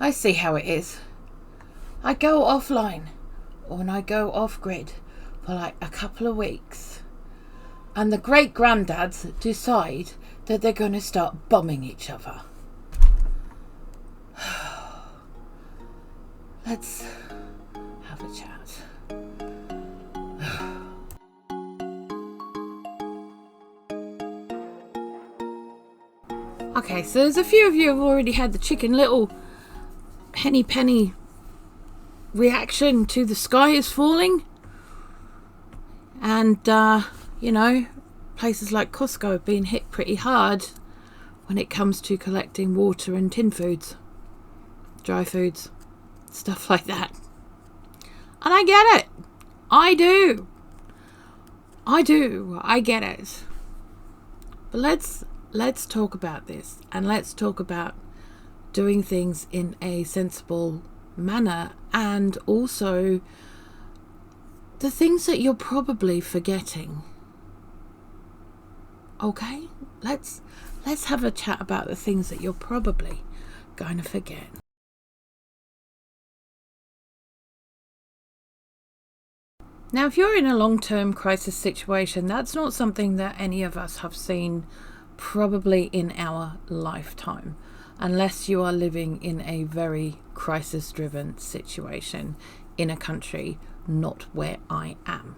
I see how it is. I go offline, or I go off-grid for like a couple of weeks, and the great-granddads decide that they're going to start bombing each other. Let's have a chat. Okay, so there's a few of you have already had the Chicken Little penny reaction to the sky is falling. And, places like Costco have been hit pretty hard when it comes to collecting water and tin foods, dry foods, stuff like that. And I get it. I do. I get it. But let's talk about this, and let's talk about doing things in a sensible manner, and also the things that you're probably forgetting. Okay? Let's have a chat about the things that you're probably going to forget. Now, if you're in a long-term crisis situation, that's not something that any of us have seen probably in our lifetime, unless you are living in a very crisis-driven situation in a country not where I am.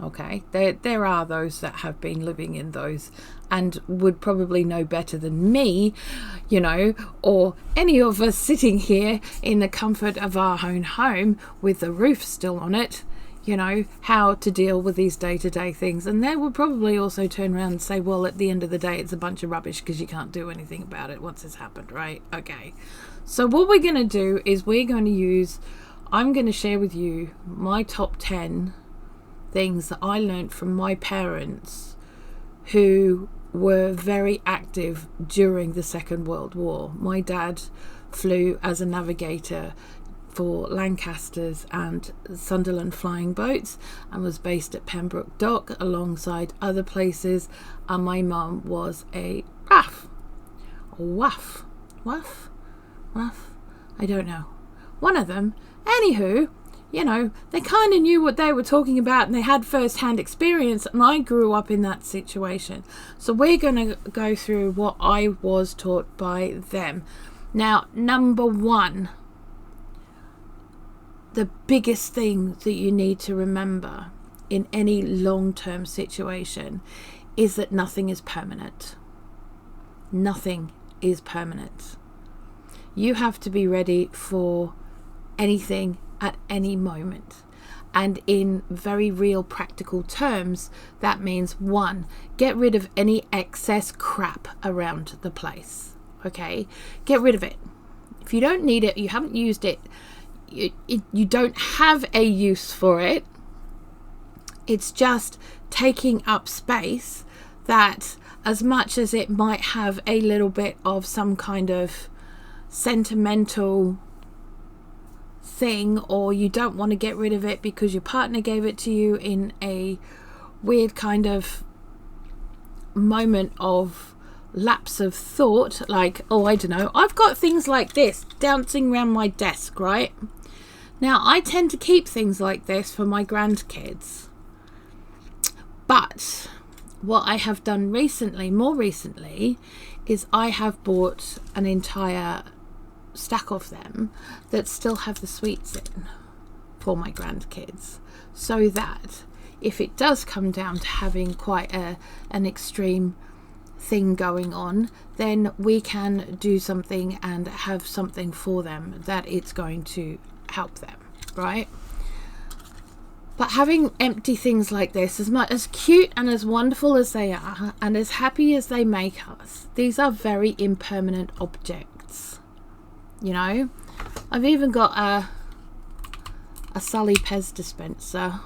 Okay, there are those that have been living in those and would probably know better than me, or any of us sitting here in the comfort of our own home with the roof still on it, how to deal with these day-to-day things. And they will probably also turn around and say, well, at the end of the day, it's a bunch of rubbish because you can't do anything about it once it's happened, right? Okay. So what we're going to do is I'm going to share with you my top 10 things that I learned from my parents who were very active during the Second World War. My dad flew as a navigator for Lancasters and Sunderland flying boats and was based at Pembroke Dock alongside other places, and my mum was a WAF, I don't know, one of them. Anywho, they kind of knew what they were talking about and they had first-hand experience, and I grew up in that situation. So we're going to go through what I was taught by them. Now, number one, the biggest thing that you need to remember in any long-term situation is that nothing is permanent. Nothing is permanent. You have to be ready for anything at any moment. And in very real practical terms, that means 1, get rid of any excess crap around the place. Okay? Get rid of it. If you don't need it, you haven't used it, you don't have a use for it, it's just taking up space that, as much as it might have a little bit of some kind of sentimental thing, or you don't want to get rid of it because your partner gave it to you in a weird kind of moment of lapse of thought, like, I don't know, I've got things like this dancing around my desk, right? Now, I tend to keep things like this for my grandkids. But what I have done more recently, is I have bought an entire stack of them that still have the sweets in for my grandkids, so that if it does come down to having quite an extreme thing going on, then we can do something and have something for them that it's going to help them, right? But having empty things like this, as cute and as wonderful as they are, and as happy as they make us, these are very impermanent objects. I've even got a Sully Pez dispenser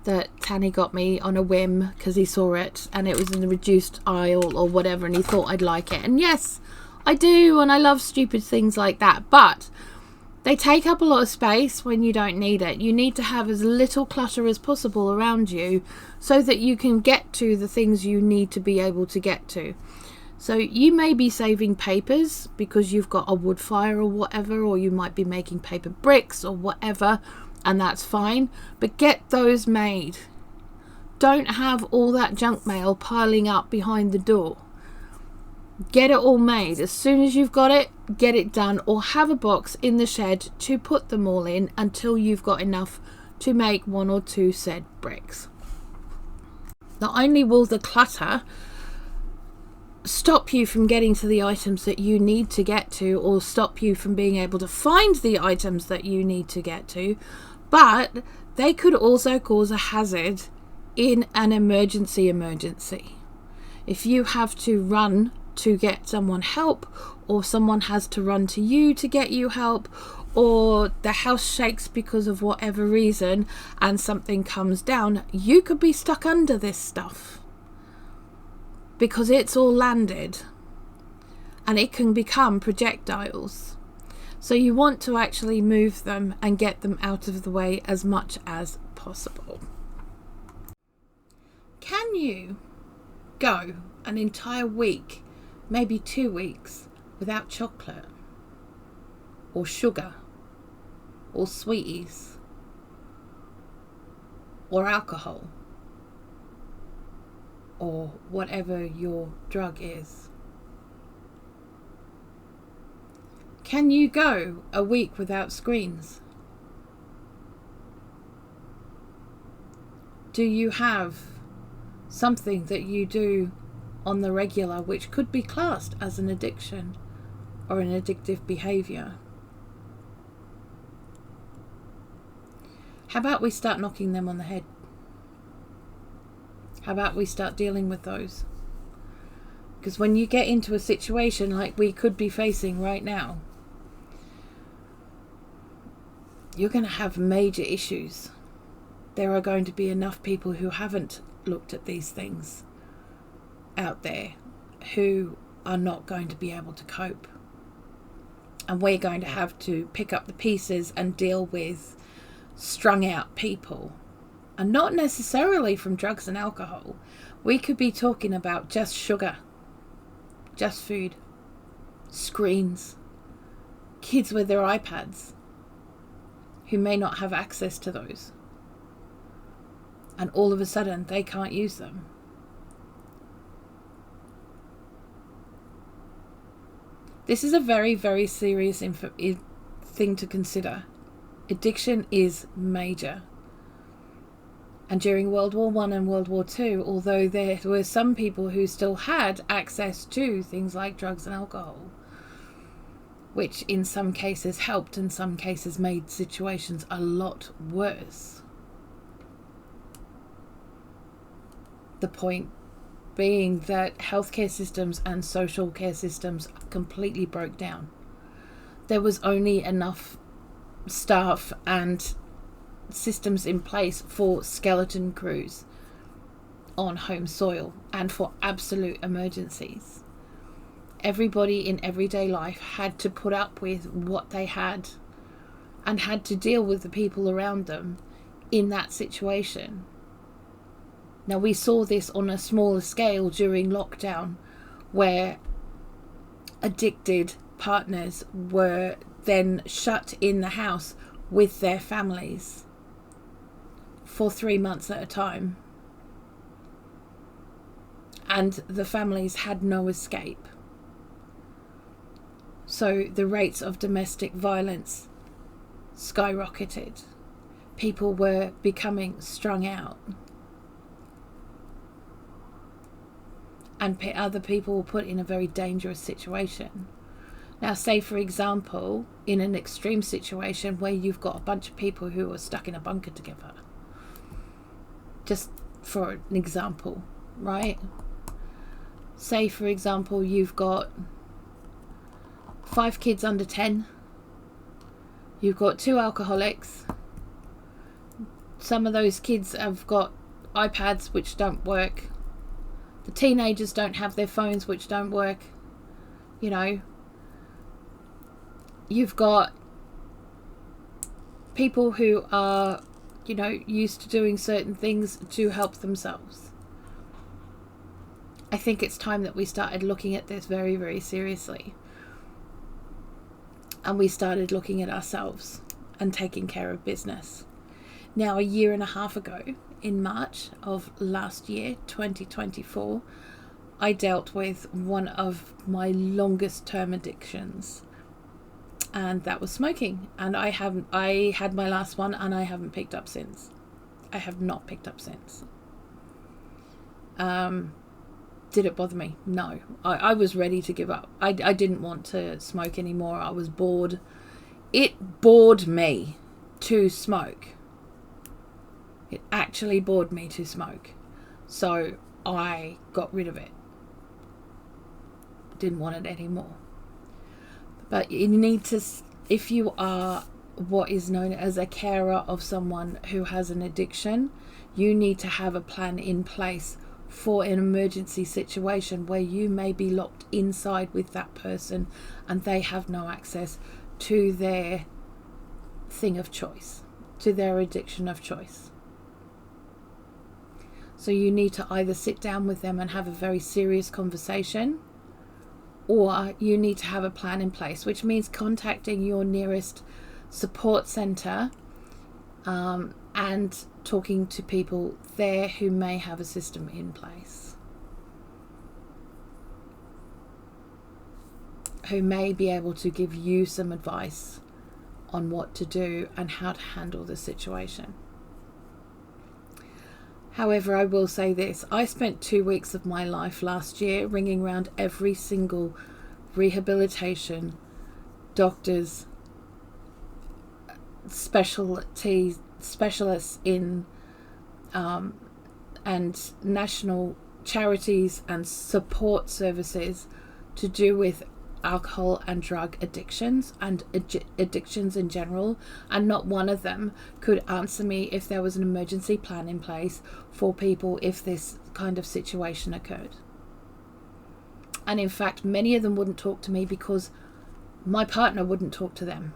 that Tanny got me on a whim because he saw it and it was in the reduced aisle or whatever, and he thought I'd like it. And yes, I do, and I love stupid things like that, but they take up a lot of space when you don't need it. You need to have as little clutter as possible around you so that you can get to the things you need to be able to get to. So you may be saving papers because you've got a wood fire or whatever, or you might be making paper bricks or whatever, and that's fine, but get those made. Don't have all that junk mail piling up behind the door. Get it all made. As soon as you've got it, get it done, or have a box in the shed to put them all in until you've got enough to make 1 or 2 said bricks. Not only will the clutter stop you from getting to the items that you need to get to, or stop you from being able to find the items that you need to get to, but they could also cause a hazard in an emergency. If you have to run to get someone help, or someone has to run to you to get you help, or the house shakes because of whatever reason and something comes down, you could be stuck under this stuff because it's all landed and it can become projectiles. So you want to actually move them and get them out of the way as much as possible. Can you go an entire week, maybe 2 weeks, without chocolate or sugar or sweeties or alcohol or whatever your drug is? Can you go a week without screens? Do you have something that you do on the regular which could be classed as an addiction or an addictive behavior? How about we start knocking them on the head? How about we start dealing with those? Because when you get into a situation like we could be facing right now, you're going to have major issues. There are going to be enough people who haven't looked at these things out there who are not going to be able to cope. And we're going to have to pick up the pieces and deal with strung out people. And not necessarily from drugs and alcohol. We could be talking about just sugar, just food, screens, kids with their iPads who may not have access to those. And all of a sudden they can't use them. This is a very, very serious thing to consider. Addiction is major. And during World War I and World War II, although there were some people who still had access to things like drugs and alcohol, which in some cases helped, in some cases made situations a lot worse. The point being that healthcare systems and social care systems completely broke down. There was only enough staff and systems in place for skeleton crews on home soil and for absolute emergencies. Everybody in everyday life had to put up with what they had and had to deal with the people around them in that situation. Now, we saw this on a smaller scale during lockdown, where addicted partners were then shut in the house with their families for 3 months at a time. And the families had no escape. So the rates of domestic violence skyrocketed. People were becoming strung out. And other people were put in a very dangerous situation. Now, say for example, in an extreme situation where you've got a bunch of people who are stuck in a bunker together. Just for an example, right? Say for example, you've got 5 kids under 10. You've got 2 alcoholics. Some of those kids have got iPads which don't work. The teenagers don't have their phones which don't work. You know, you've got people who are, you know, used to doing certain things to help themselves. I think it's time that we started looking at this very, very seriously. And we started looking at ourselves and taking care of business. Now, a year and a half ago, in March of last year, 2024, I dealt with one of my longest term addictions, and that was smoking. And I had my last one, and I haven't picked up since. I have not picked up since. Did it bother me? No. I was ready to give up. I didn't want to smoke anymore. I was bored. It bored me to smoke. It actually bored me to smoke. So I got rid of it. Didn't want it anymore. But you need to, if you are what is known as a carer of someone who has an addiction, you need to have a plan in place for an emergency situation where you may be locked inside with that person and they have no access to their thing of choice, to their addiction of choice. So you need to either sit down with them and have a very serious conversation, or you need to have a plan in place, which means contacting your nearest support centre and talking to people there who may have a system in place, who may be able to give you some advice on what to do and how to handle the situation. However, I will say this, I spent 2 weeks of my life last year ringing around every single rehabilitation, doctors, specialists in and national charities and support services to do with alcohol and drug addictions and addictions in general, and not one of them could answer me if there was an emergency plan in place for people if this kind of situation occurred. And in fact, many of them wouldn't talk to me because my partner wouldn't talk to them.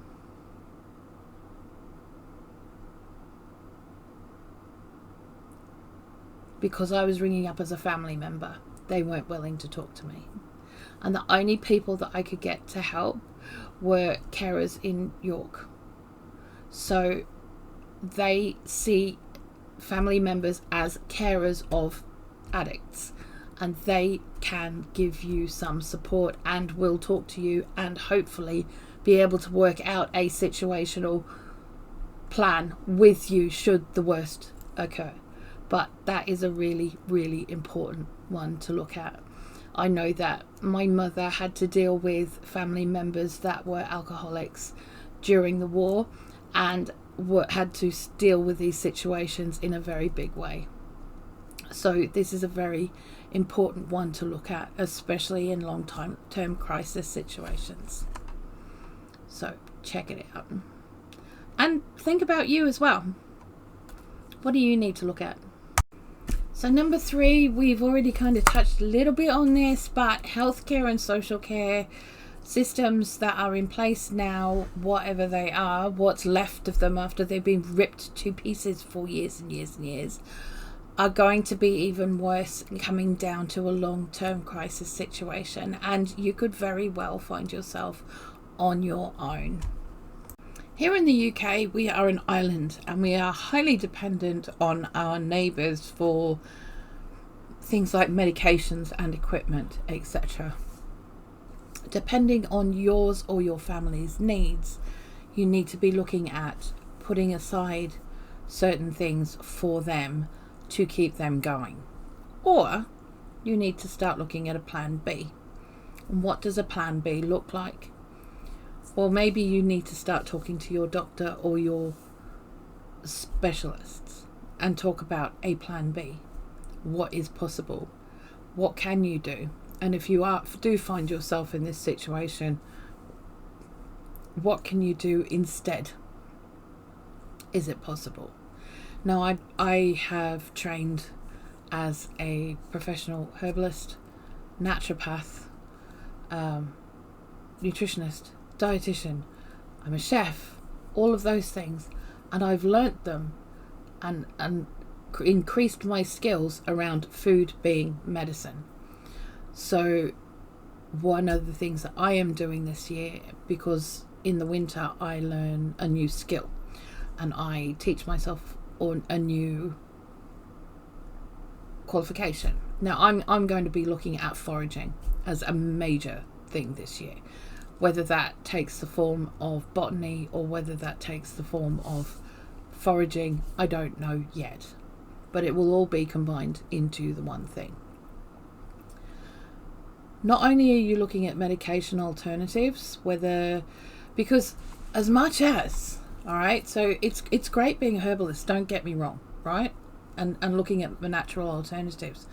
Because I was ringing up as a family member. They weren't willing to talk to me. And the only people that I could get to help were carers in York. So they see family members as carers of addicts, and they can give you some support and will talk to you and hopefully be able to work out a situational plan with you should the worst occur. But that is a really, really important one to look at. I know that my mother had to deal with family members that were alcoholics during the war and had to deal with these situations in a very big way. So this is a very important one to look at, especially in long-term crisis situations. So check it out. And think about you as well. What do you need to look at? So number 3, we've already kind of touched a little bit on this, but healthcare and social care systems that are in place now, whatever they are, what's left of them after they've been ripped to pieces for years and years and years, are going to be even worse coming down to a long-term crisis situation, and you could very well find yourself on your own. Here in the UK, we are an island and we are highly dependent on our neighbours for things like medications and equipment, etc. Depending on yours or your family's needs, you need to be looking at putting aside certain things for them to keep them going. Or you need to start looking at a plan B. And what does a plan B look like? Or maybe you need to start talking to your doctor or your specialists and talk about a plan B. What is possible? What can you do? And if you do find yourself in this situation, what can you do instead? Is it possible? Now, I have trained as a professional herbalist, naturopath, nutritionist, dietitian. I'm a chef, all of those things, and I've learnt them and increased my skills around food being medicine. So one of the things that I am doing this year, because in the winter I learn a new skill and I teach myself on a new qualification. Now I'm going to be looking at foraging as a major thing this year, whether that takes the form of botany or whether that takes the form of foraging, I don't know yet, but it will all be combined into the one thing. Not only are you looking at medication alternatives, because as much as, all right, so it's great being a herbalist, don't get me wrong, right? And looking at the natural alternatives.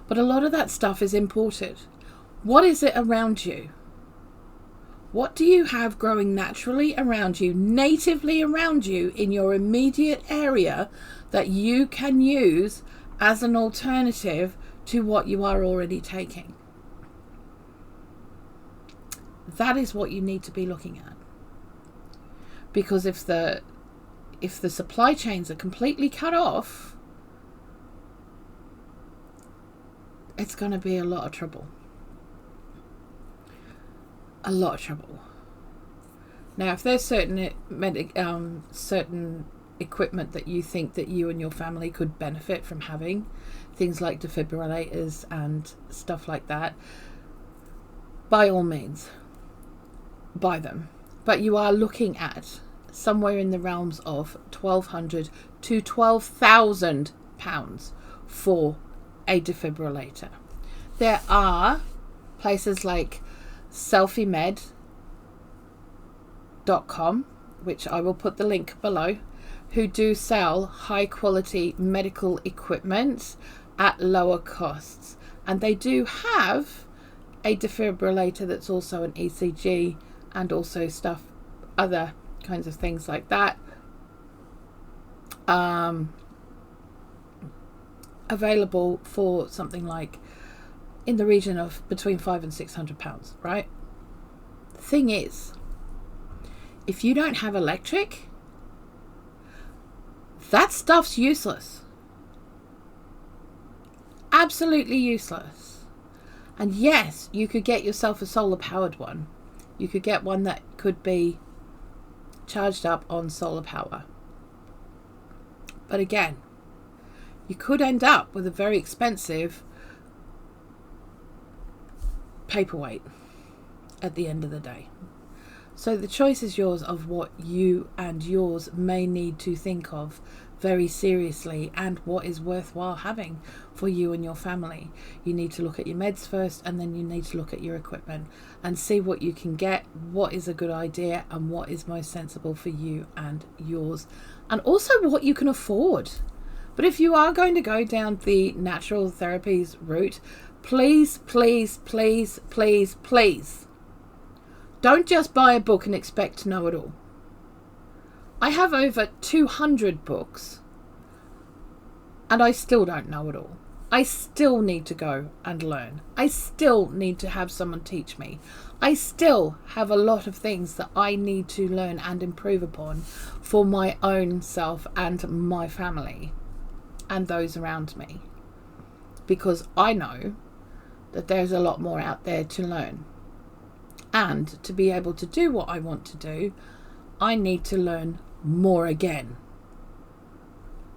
But a lot of that stuff is imported. What is it around you? What do you have growing naturally around you, natively around you in your immediate area that you can use as an alternative to what you are already taking? That is what you need to be looking at. Because if the supply chains are completely cut off, it's going to be a lot of trouble. A lot of trouble. Now, if there's certain equipment that you think that you and your family could benefit from having, things like defibrillators and stuff like that, by all means, buy them. But you are looking at somewhere in the realms of £1,200 to £12,000 for a defibrillator. There are places like selfiemed.com, which I will put the link below, who do sell high quality medical equipment at lower costs. And they do have a defibrillator that's also an ECG and also other kinds of things like that, available for something like in the region of between £500 and £600, right? The thing is, if you don't have electric, that stuff's useless. Absolutely useless. And yes, you could get yourself a solar powered one. You could get one that could be charged up on solar power. But again, you could end up with a very expensive paperweight at the end of the day. So the choice is yours of what you and yours may need to think of very seriously and what is worthwhile having for you and your family. You need to look at your meds first, and then you need to look at your equipment and see what you can get, what is a good idea and what is most sensible for you and yours, and also what you can afford. But if you are going to go down the natural therapies route, please, please, please, please, please, don't just buy a book and expect to know it all. I have over 200 books and I still don't know it all. I still need to go and learn. I still need to have someone teach me. I still have a lot of things that I need to learn and improve upon for my own self and my family and those around me, because I know that there's a lot more out there to learn. And to be able to do what I want to do, I need to learn more again.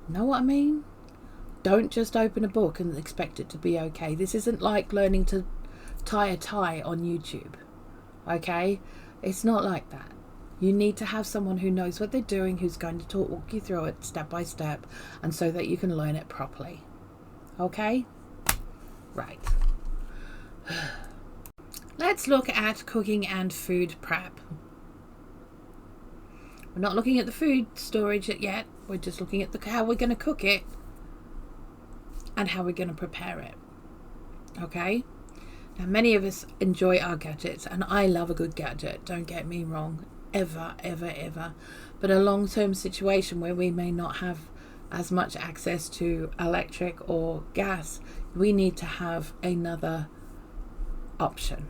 Know what I mean? Don't just open a book and expect it to be okay. This isn't like learning to tie a tie on YouTube. Okay? It's not like that. You need to have someone who knows what they're doing, who's going to walk you through it step by step, and so that you can learn it properly. Okay? Right. Let's look at cooking and food prep. We're not looking at the food storage yet. We're just looking at how we're going to cook it and how we're going to prepare it. Okay? Now, many of us enjoy our gadgets, and I love a good gadget. Don't get me wrong. Ever, ever, ever. But a long-term situation where we may not have as much access to electric or gas, we need to have another option.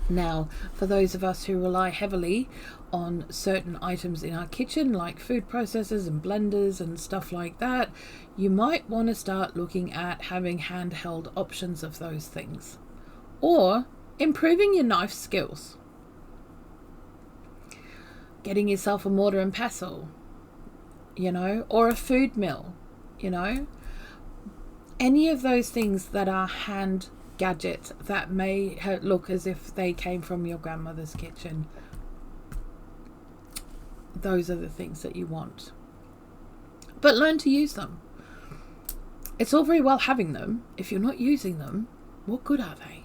Now, for those of us who rely heavily on certain items in our kitchen, like food processors and blenders and stuff like that, you might want to start looking at having handheld options of those things. or improving your knife skills, getting yourself a mortar and pestle, or a food mill, any of those things that are hand gadgets that may look as if they came from your grandmother's kitchen. Those are the things that you want. But learn to use them. It's all very well having them. If you're not using them, what good are they?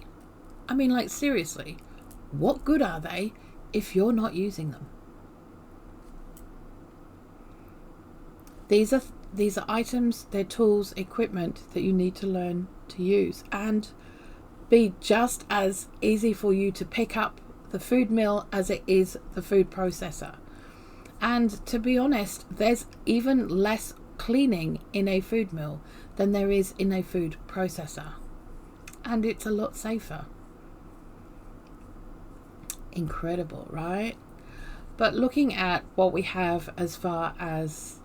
I mean, like, seriously, what good are they if you're not using them? These are items, they're tools, equipment that you need to learn to use, and be just as easy for you to pick up the food mill as it is the food processor. And to be honest, there's even less cleaning in a food mill than there is in a food processor. And it's a lot safer. Incredible, right? But looking at what we have as far as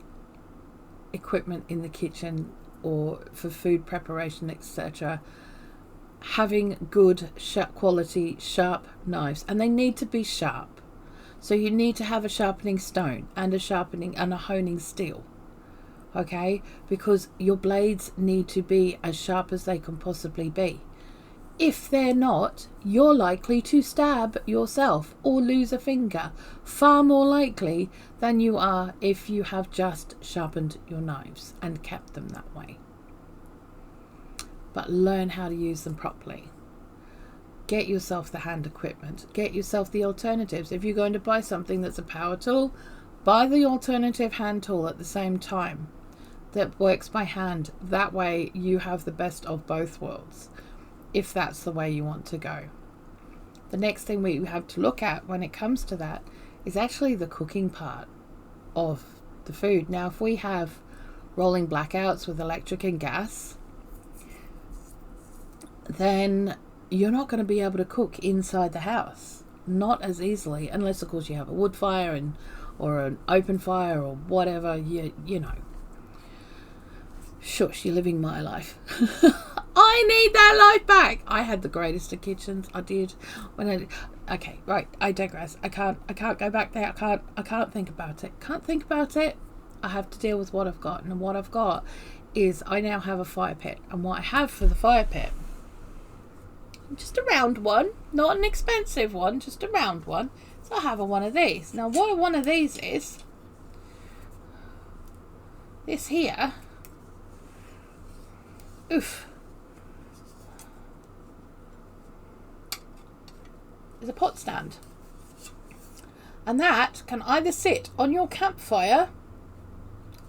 equipment in the kitchen or for food preparation, etc., having good quality sharp knives, and they need to be sharp. So you need to have a sharpening stone and a honing steel, okay? Because your blades need to be as sharp as they can possibly be. If they're not, you're likely to stab yourself or lose a finger, far more likely than you are if you have just sharpened your knives and kept them that way. But learn how to use them properly. Get yourself the hand equipment. Get yourself the alternatives. If you're going to buy something that's a power tool, buy the alternative hand tool at the same time that works by hand. That way you have the best of both worlds, if that's the way you want to go. The next thing we have to look at when it comes to that is actually the cooking part of the food. Now, if we have rolling blackouts with electric and gas, then you're not going to be able to cook inside the house. Not as easily, unless of course you have a wood fire or an open fire or whatever, you know. Shush, you're living my life. I need that life back. I had the greatest of kitchens. I did. Okay, right, I digress. I can't go back there. I can't think about it. I have to deal with what I've got. And what I've got is I now have a fire pit. And what I have for the fire pit, just a round one, not an expensive one, just a round one. So I have one of these. Now what one of these is, this here, is a pot stand. And that can either sit on your campfire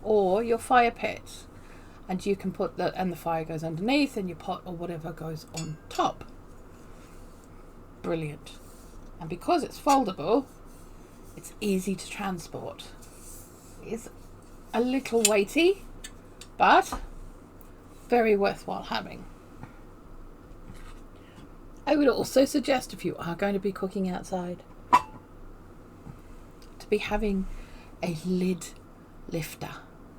or your fire pit. And you can put and the fire goes underneath and your pot or whatever goes on top. Brilliant. And because it's foldable, it's easy to transport. It's a little weighty, but very worthwhile having. I would also suggest, if you are going to be cooking outside, to be having a lid lifter.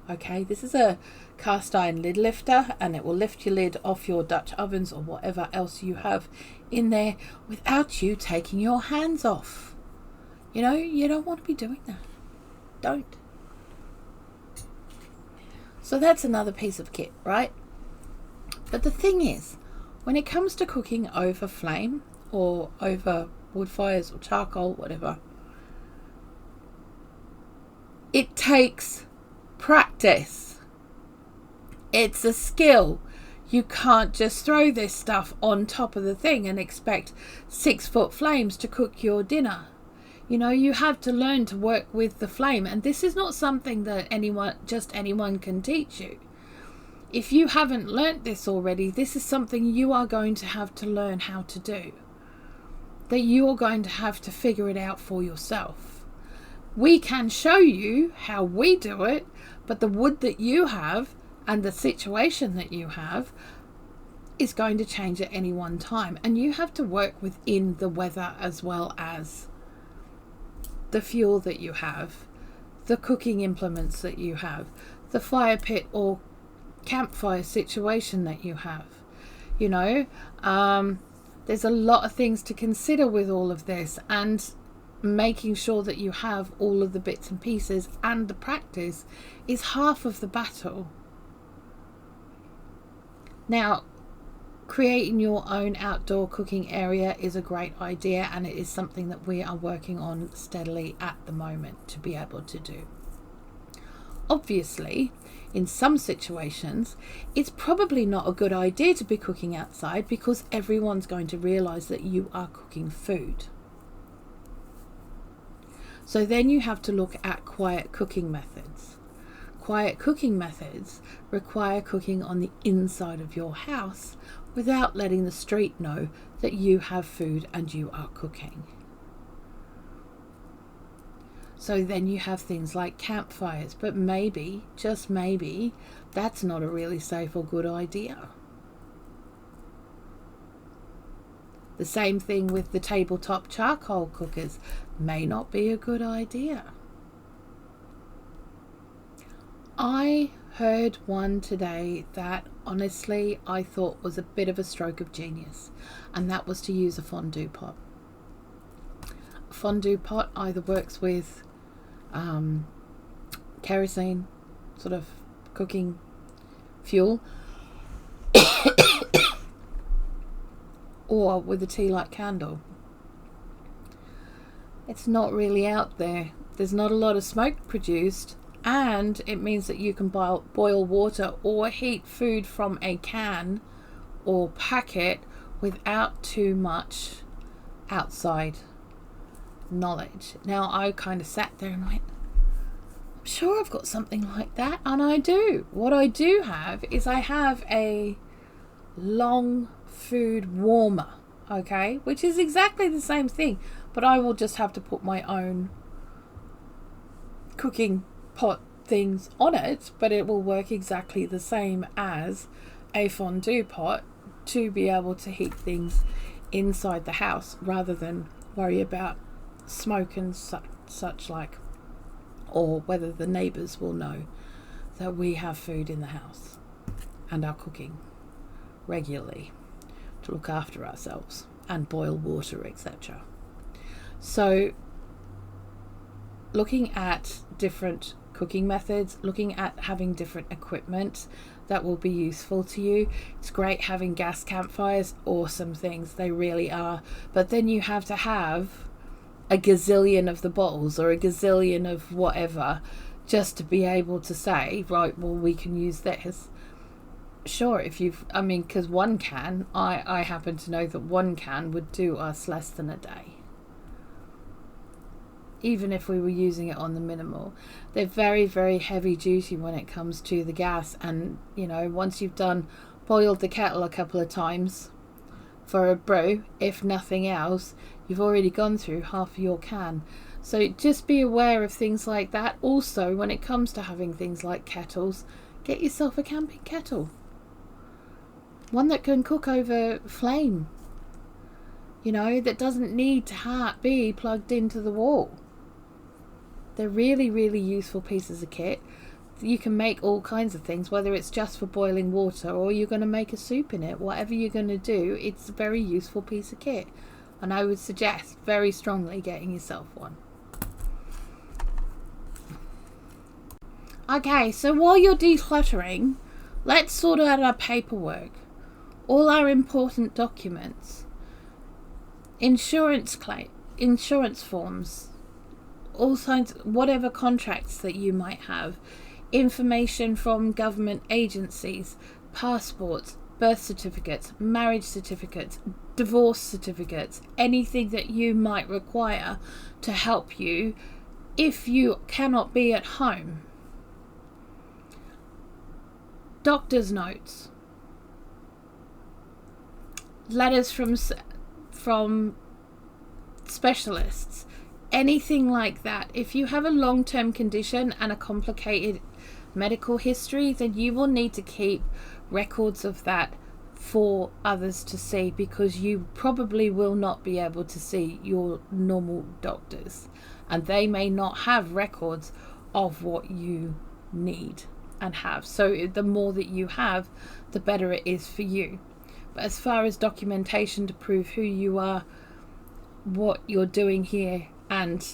Okay, this is a cast iron lid lifter, and it will lift your lid off your Dutch ovens or whatever else you have in there without you taking your hands off. You know, you don't want to be doing that. Don't. So that's another piece of kit, right? But the thing is, when it comes to cooking over flame or over wood fires or charcoal, whatever, it takes practice. It's a skill. You can't just throw this stuff on top of the thing and expect 6-foot flames to cook your dinner. You know, you have to learn to work with the flame, and this is not something that anyone can teach you. If you haven't learnt this already, this is something you are going to have to learn how to do. That you are going to have to figure it out for yourself. We can show you how we do it, but the wood that you have and the situation that you have is going to change at any one time. And you have to work within the weather as well as the fuel that you have, the cooking implements that you have, the fire pit or campfire situation that you have. You know, There's a lot of things to consider with all of this, and making sure that you have all of the bits and pieces and the practice is half of the battle. Now, creating your own outdoor cooking area is a great idea, and it is something that we are working on steadily at the moment to be able to do. Obviously, in some situations, it's probably not a good idea to be cooking outside because everyone's going to realize that you are cooking food. So then you have to look at quiet cooking methods. Quiet cooking methods require cooking on the inside of your house without letting the street know that you have food and you are cooking. So then you have things like campfires, but maybe, just maybe, that's not a really safe or good idea. The same thing with the tabletop charcoal cookers, may not be a good idea. I heard one today that honestly I thought was a bit of a stroke of genius, and that was to use a fondue pot. A fondue pot either works with kerosene, sort of cooking fuel, or with a tea light candle. It's not really out there. There's not a lot of smoke produced, and it means that you can boil water or heat food from a can or packet without too much outside knowledge. Now, I kind of sat there and went, I'm sure I've got something like that, and I do. What I do have is I have a long food warmer, okay, which is exactly the same thing, but I will just have to put my own cooking pot things on it, but it will work exactly the same as a fondue pot to be able to heat things inside the house rather than worry about smoke and such like, or whether the neighbours will know that we have food in the house and are cooking regularly to look after ourselves and boil water, etc. So looking at different cooking methods, looking at having different equipment that will be useful to you. It's great having gas campfires, awesome things, they really are, but then you have to have a gazillion of the bottles or a gazillion of whatever just to be able to say, right, well, we can use this. Sure, if because one can, I happen to know that one can would do us less than a day, even if we were using it on the minimal. They're very, very heavy duty when it comes to the gas, and once you've boiled the kettle a couple of times for a brew, if nothing else, you've already gone through half of your can. So just be aware of things like that. Also, when it comes to having things like kettles, get yourself a camping kettle, one that can cook over flame, that doesn't need to be plugged into the wall. They're really, really useful pieces of kit. You can make all kinds of things, whether it's just for boiling water or you're going to make a soup in it. Whatever you're going to do, it's a very useful piece of kit, and I would suggest very strongly getting yourself one. Okay, so while you're decluttering, let's sort out our paperwork, all our important documents, insurance forms, all kinds, whatever contracts that you might have, information from government agencies, passports, birth certificates, marriage certificates, divorce certificates, anything that you might require to help you if you cannot be at home. Doctor's notes, letters from specialists, anything like that. If you have a long-term condition and a complicated medical history, then you will need to keep records of that for others to see, because you probably will not be able to see your normal doctors, and they may not have records of what you need and have. So the more that you have, the better it is for you. But as far as documentation to prove who you are, what you're doing here, and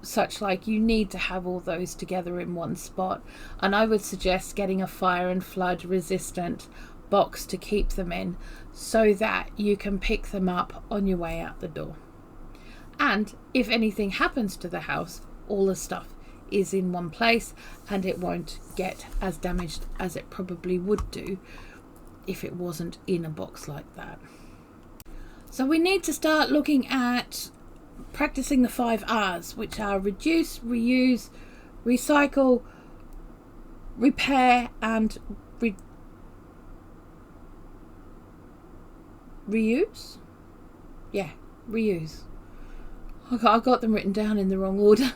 such like, you need to have all those together in one spot. And I would suggest getting a fire and flood resistant box to keep them in, so that you can pick them up on your way out the door. And if anything happens to the house, all the stuff is in one place and it won't get as damaged as it probably would do if it wasn't in a box like that. So we need to start looking at practicing the 5 R's, which are reduce, reuse, recycle, repair, and reuse? Yeah, reuse. I got them written down in the wrong order.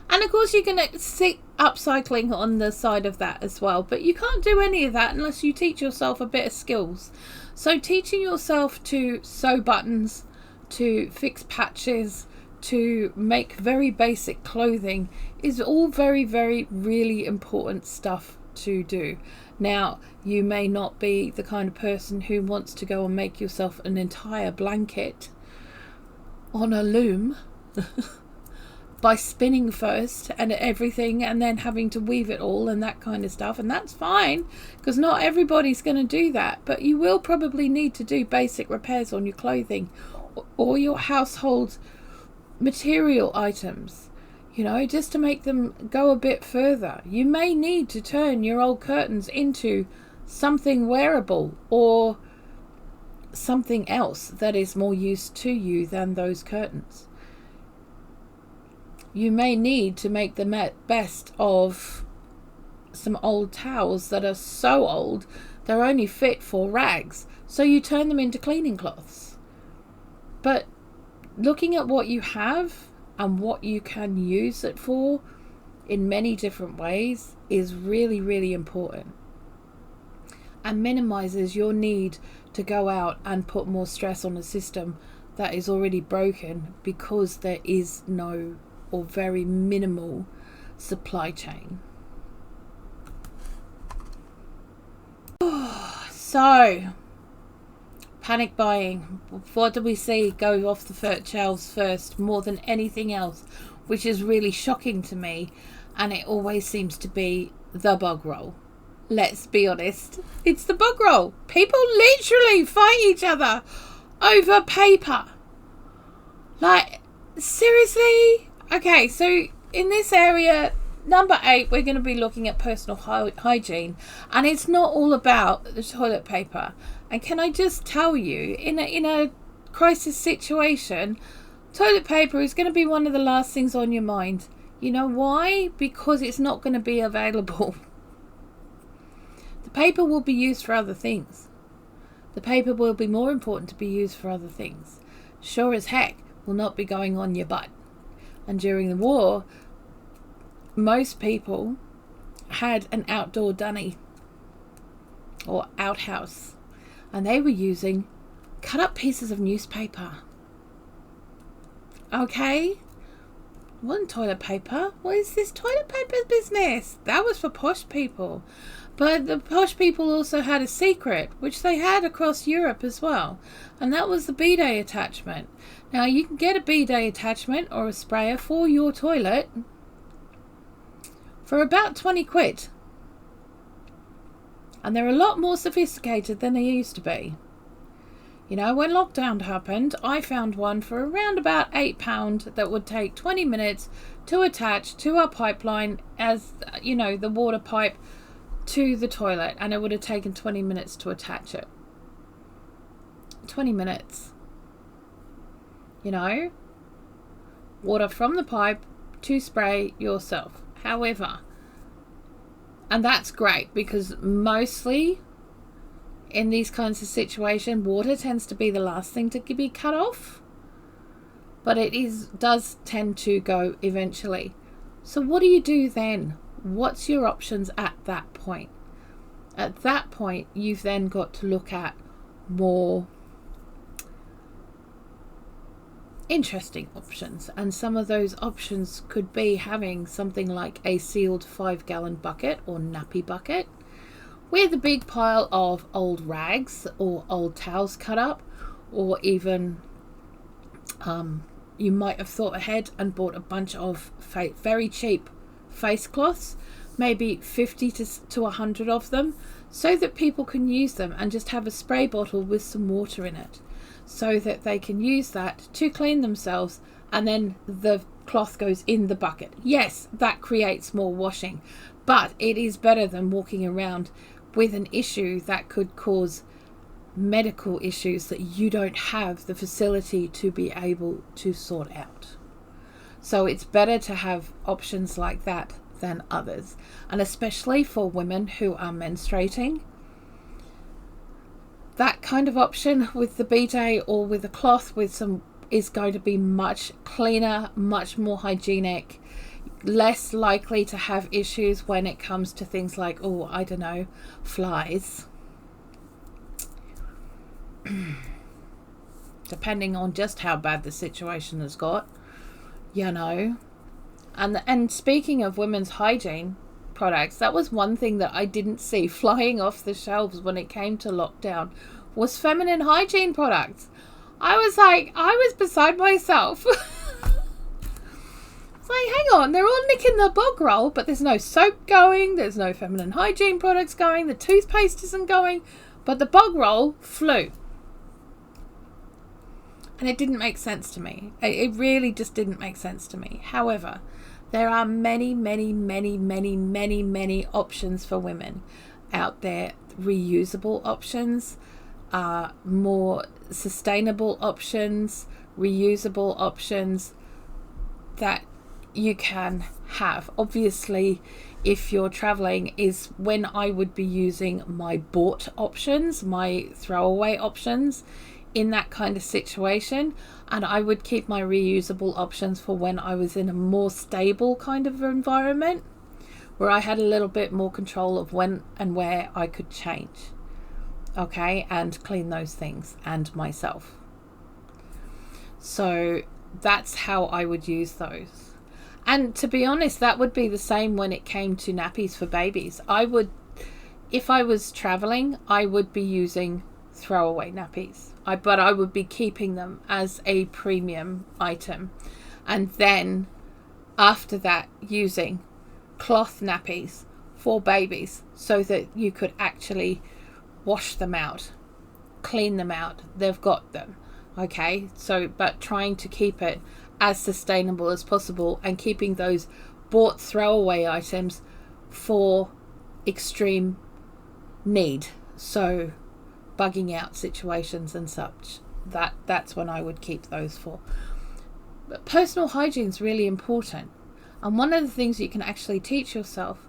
And of course you're going to see upcycling on the side of that as well. But you can't do any of that unless you teach yourself a bit of skills. So teaching yourself to sew buttons, to fix patches, to make very basic clothing is all very, very, really important stuff to do. Now, you may not be the kind of person who wants to go and make yourself an entire blanket on a loom by spinning first and everything, and then having to weave it all and that kind of stuff, and that's fine, because not everybody's going to do that. But you will probably need to do basic repairs on your clothing or your household material items, you know, just to make them go a bit further. You may need to turn your old curtains into something wearable or something else that is more use to you than those curtains. You may need to make the best of some old towels that are so old they're only fit for rags, so you turn them into cleaning cloths. But looking at what you have and what you can use it for in many different ways is really, really important, and minimizes your need to go out and put more stress on a system that is already broken because there is no or very minimal supply chain. So, panic buying. What do we see go off the shelves first more than anything else, which is really shocking to me, and it always seems to be the bug roll. Let's be honest, it's the bug roll. People literally fight each other over paper. Like, seriously? Okay, so in this area, number 8, we're going to be looking at personal hygiene, and it's not all about the toilet paper. And can I just tell you, in a crisis situation, toilet paper is going to be one of the last things on your mind. You know why? Because it's not going to be available. The paper will be used for other things. The paper will be more important to be used for other things. Sure as heck will not be going on your butt. And during the war, most people had an outdoor dunny or outhouse, and they were using cut up pieces of newspaper. Okay? It wasn't toilet paper. What is this toilet paper business? That was for posh people. But the posh people also had a secret, which they had across Europe as well, and that was the bidet attachment. Now, you can get a bidet attachment or a sprayer for your toilet for about 20 quid. And they're a lot more sophisticated than they used to be. You know, when lockdown happened, I found one for around about £8 that would take 20 minutes to attach to our pipeline, as, you know, the water pipe to the toilet, and it would have taken 20 minutes to attach it. 20 minutes. You know, water from the pipe to spray yourself. However, and that's great, because mostly in these kinds of situations, water tends to be the last thing to be cut off, but it does tend to go eventually. So what do you do then? What's your options at that point? At that point, you've then got to look at more interesting options, and some of those options could be having something like a sealed 5-gallon bucket or nappy bucket, with a big pile of old rags or old towels cut up, or even you might have thought ahead and bought a bunch of very cheap face cloths, maybe 50 to 100 of them, so that people can use them, and just have a spray bottle with some water in it so that they can use that to clean themselves, and then the cloth goes in the bucket. Yes, that creates more washing, but it is better than walking around with an issue that could cause medical issues that you don't have the facility to be able to sort out. So it's better to have options like that than others, and especially for women who are menstruating, that kind of option with the bidet or with a cloth with some is going to be much cleaner, much more hygienic, less likely to have issues when it comes to things like, oh, I don't know, flies. Depending on just how bad the situation has got, you know. And speaking of women's hygiene products, that was one thing that I didn't see flying off the shelves when it came to lockdown, was feminine hygiene products. I was beside myself. It's like, hang on, they're all nicking the bog roll, but there's no soap going, there's no feminine hygiene products going, the toothpaste isn't going, but the bog roll flew. And it didn't make sense to me. It really just didn't make sense to me. However, there are many options for women out there. Reusable options, more sustainable options, reusable options that you can have. Obviously, if you're traveling, is when I would be using my bought options, my throwaway options in that kind of situation, and I would keep my reusable options for when I was in a more stable kind of environment where I had a little bit more control of when and where I could change, okay, and clean those things and myself. So that's how I would use those. And to be honest, that would be the same when it came to nappies for babies. I would, if I was traveling, I would be using throwaway nappies, but I would be keeping them as a premium item, and then after that using cloth nappies for babies so that you could actually wash them out, clean them out, they've got them, okay. So but trying to keep it as sustainable as possible, and keeping those bought throwaway items for extreme need, so bugging out situations and such, that's when I would keep those for. But personal hygiene is really important, and one of the things you can actually teach yourself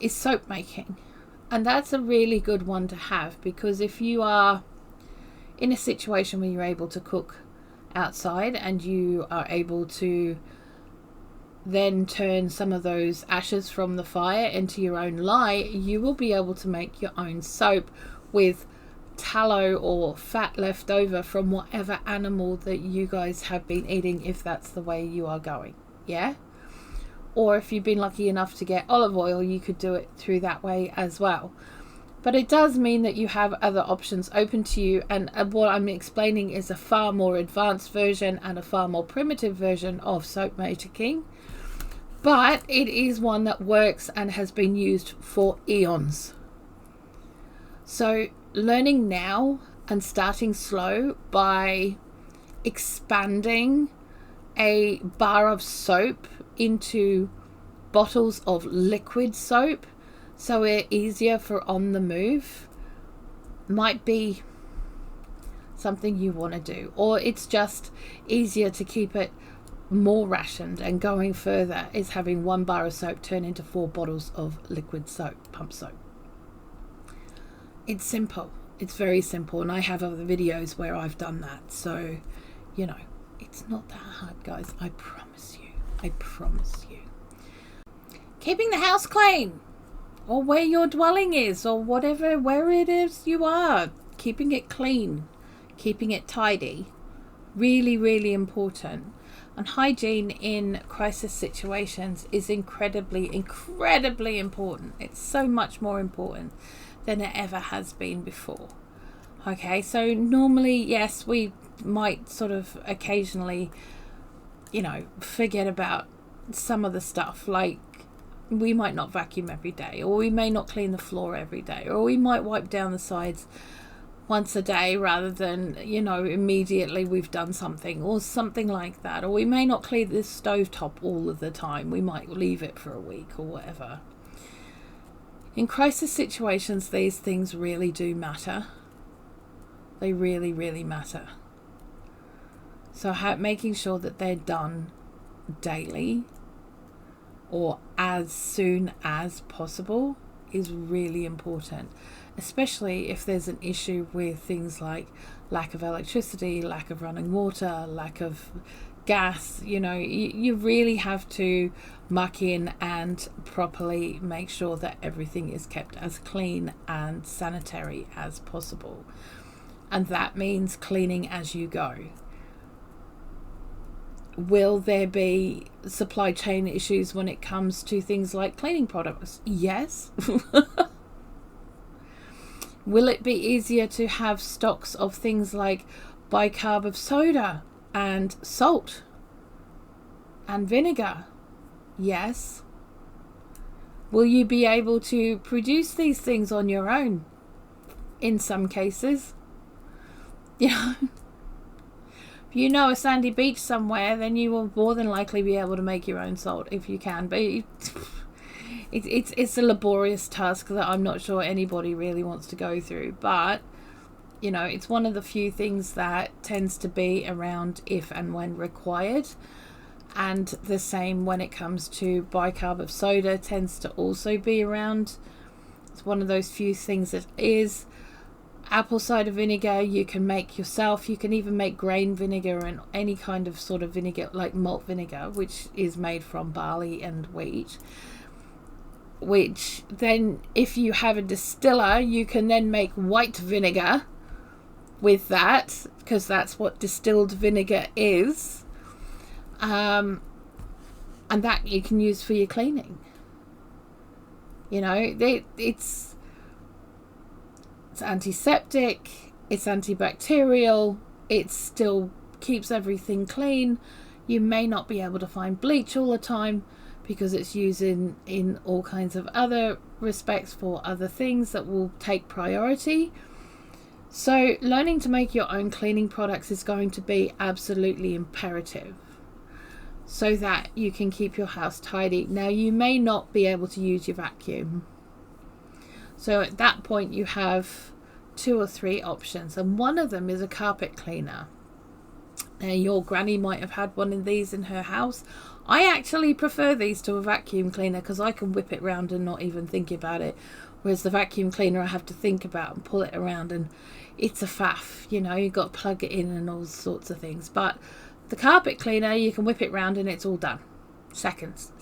is soap making, and that's a really good one to have, because if you are in a situation where you're able to cook outside and you are able to then turn some of those ashes from the fire into your own lye, you will be able to make your own soap with tallow or fat left over from whatever animal that you guys have been eating, if that's the way you are going, yeah. Or if you've been lucky enough to get olive oil, you could do it through that way as well. But it does mean that you have other options open to you, and what I'm explaining is a far more advanced version and a far more primitive version of soap making, but it is one that works and has been used for eons. So learning now and starting slow by expanding a bar of soap into bottles of liquid soap so it's easier for on the move might be something you want to do, or it's just easier to keep it more rationed, and going further is having 1 bar of soap turn into 4 bottles of liquid soap, pump soap. It's simple, it's very simple, and I have other videos where I've done that, so you know, it's not that hard, guys. I promise you. Keeping the house clean, or where your dwelling is, or whatever, where it is you are, keeping it clean, keeping it tidy, really important. And hygiene in crisis situations is incredibly important. It's so much more important than it ever has been before. Okay, so normally, yes, we might sort of occasionally, forget about some of the stuff. Like, we might not vacuum every day, or we may not clean the floor every day, or we might wipe down the sides once a day rather than, immediately we've done something, or something like that. Or we may not clean the stovetop all of the time. We might leave it for a week or whatever. In crisis situations, these things really do matter. They really, really matter. So making sure that they're done daily or as soon as possible is really important, especially if there's an issue with things like lack of electricity, lack of running water, lack of gas. You really have to muck in and properly make sure that everything is kept as clean and sanitary as possible. And that means cleaning as you go. Will there be supply chain issues when it comes to things like cleaning products? Yes. Will it be easier to have stocks of things like bicarb of soda and salt and vinegar? Yes. Will you be able to produce these things on your own? In some cases. If you know a sandy beach somewhere, then you will more than likely be able to make your own salt if you can. But it's a laborious task that I'm not sure anybody really wants to go through. But, it's one of the few things that tends to be around if and when required. And the same when it comes to bicarb of soda tends to also be around. It's one of those few things that is. Apple cider vinegar you can make yourself. You can even make grain vinegar and any kind of sort of vinegar like malt vinegar, which is made from barley and wheat, which then if you have a distiller you can then make white vinegar with that, because that's what distilled vinegar is, and that you can use for your cleaning. It's antiseptic, it's antibacterial, it still keeps everything clean. You may not be able to find bleach all the time because it's used in all kinds of other respects for other things that will take priority. So learning to make your own cleaning products is going to be absolutely imperative so that you can keep your house tidy. Now, you may not be able to use your vacuum. So at that point you have 2 or 3 options, and one of them is a carpet cleaner. Now, your granny might have had one of these in her house. I actually prefer these to a vacuum cleaner because I can whip it around and not even think about it, whereas the vacuum cleaner I have to think about and pull it around, and it's a faff. You've got to plug it in and all sorts of things. But the carpet cleaner, you can whip it around and it's all done. Seconds.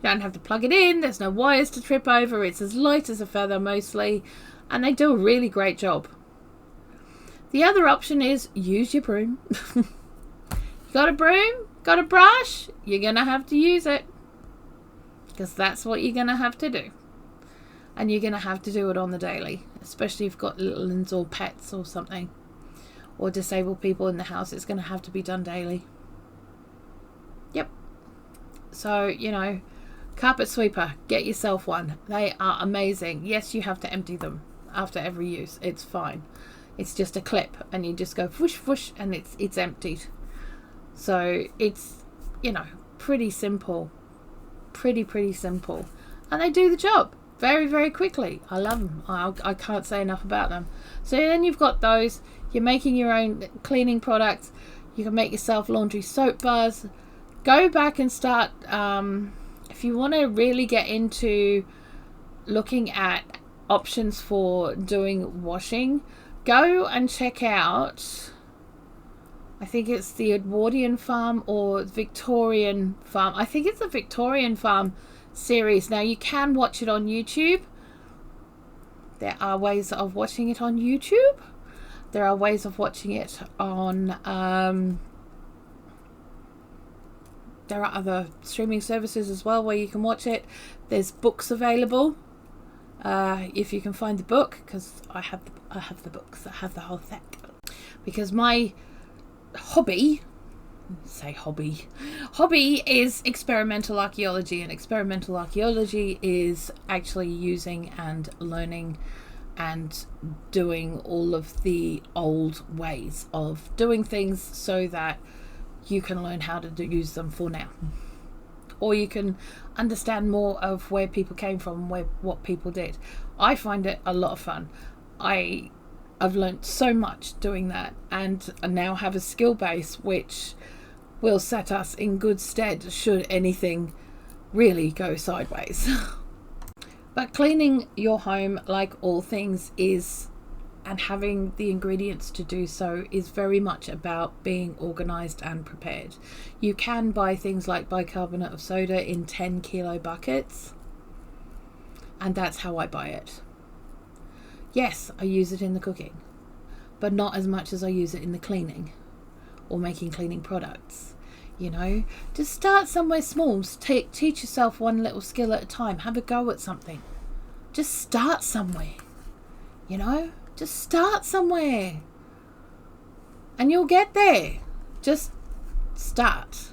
You don't have to plug it in. There's no wires to trip over. It's as light as a feather mostly. And they do a really great job. The other option is use your broom. You got a broom? Got a brush? You're going to have to use it. Because that's what you're going to have to do. And you're going to have to do it on the daily. Especially if you've got little ones or pets or something. Or disabled people in the house. It's going to have to be done daily. Yep. So, carpet sweeper, get yourself one. They are amazing. Yes, you have to empty them after every use. It's fine. It's just a clip and you just go whoosh whoosh and it's emptied. So it's, pretty simple. Pretty simple. And they do the job very, very quickly. I love them. I can't say enough about them. So then you've got those. You're making your own cleaning products. You can make yourself laundry soap bars. Go back and start... if you want to really get into looking at options for doing washing, go and check out, I think it's the Edwardian Farm or Victorian Farm. I think it's the Victorian Farm series. Now, you can watch it on YouTube. There are ways of watching it on YouTube. There are ways of watching it on there are other streaming services as well where you can watch it. There's books available, if you can find the book, because I have the books. I have the whole set, because my hobby is experimental archaeology, and experimental archaeology is actually using and learning and doing all of the old ways of doing things so that you can learn how to use them for now, or you can understand more of where people came from, what people did. I find it a lot of fun. I've learned so much doing that, and I now have a skill base which will set us in good stead should anything really go sideways. But cleaning your home, like all things, is, and having the ingredients to do so, is very much about being organized and prepared. You can buy things like bicarbonate of soda in 10 kilo buckets, and that's how I buy it. Yes, I use it in the cooking, but not as much as I use it in the cleaning or making cleaning products. You know, just start somewhere small. Teach yourself one little skill at a time. Have a go at something. Just start somewhere. You know, just start somewhere and you'll get there. Just start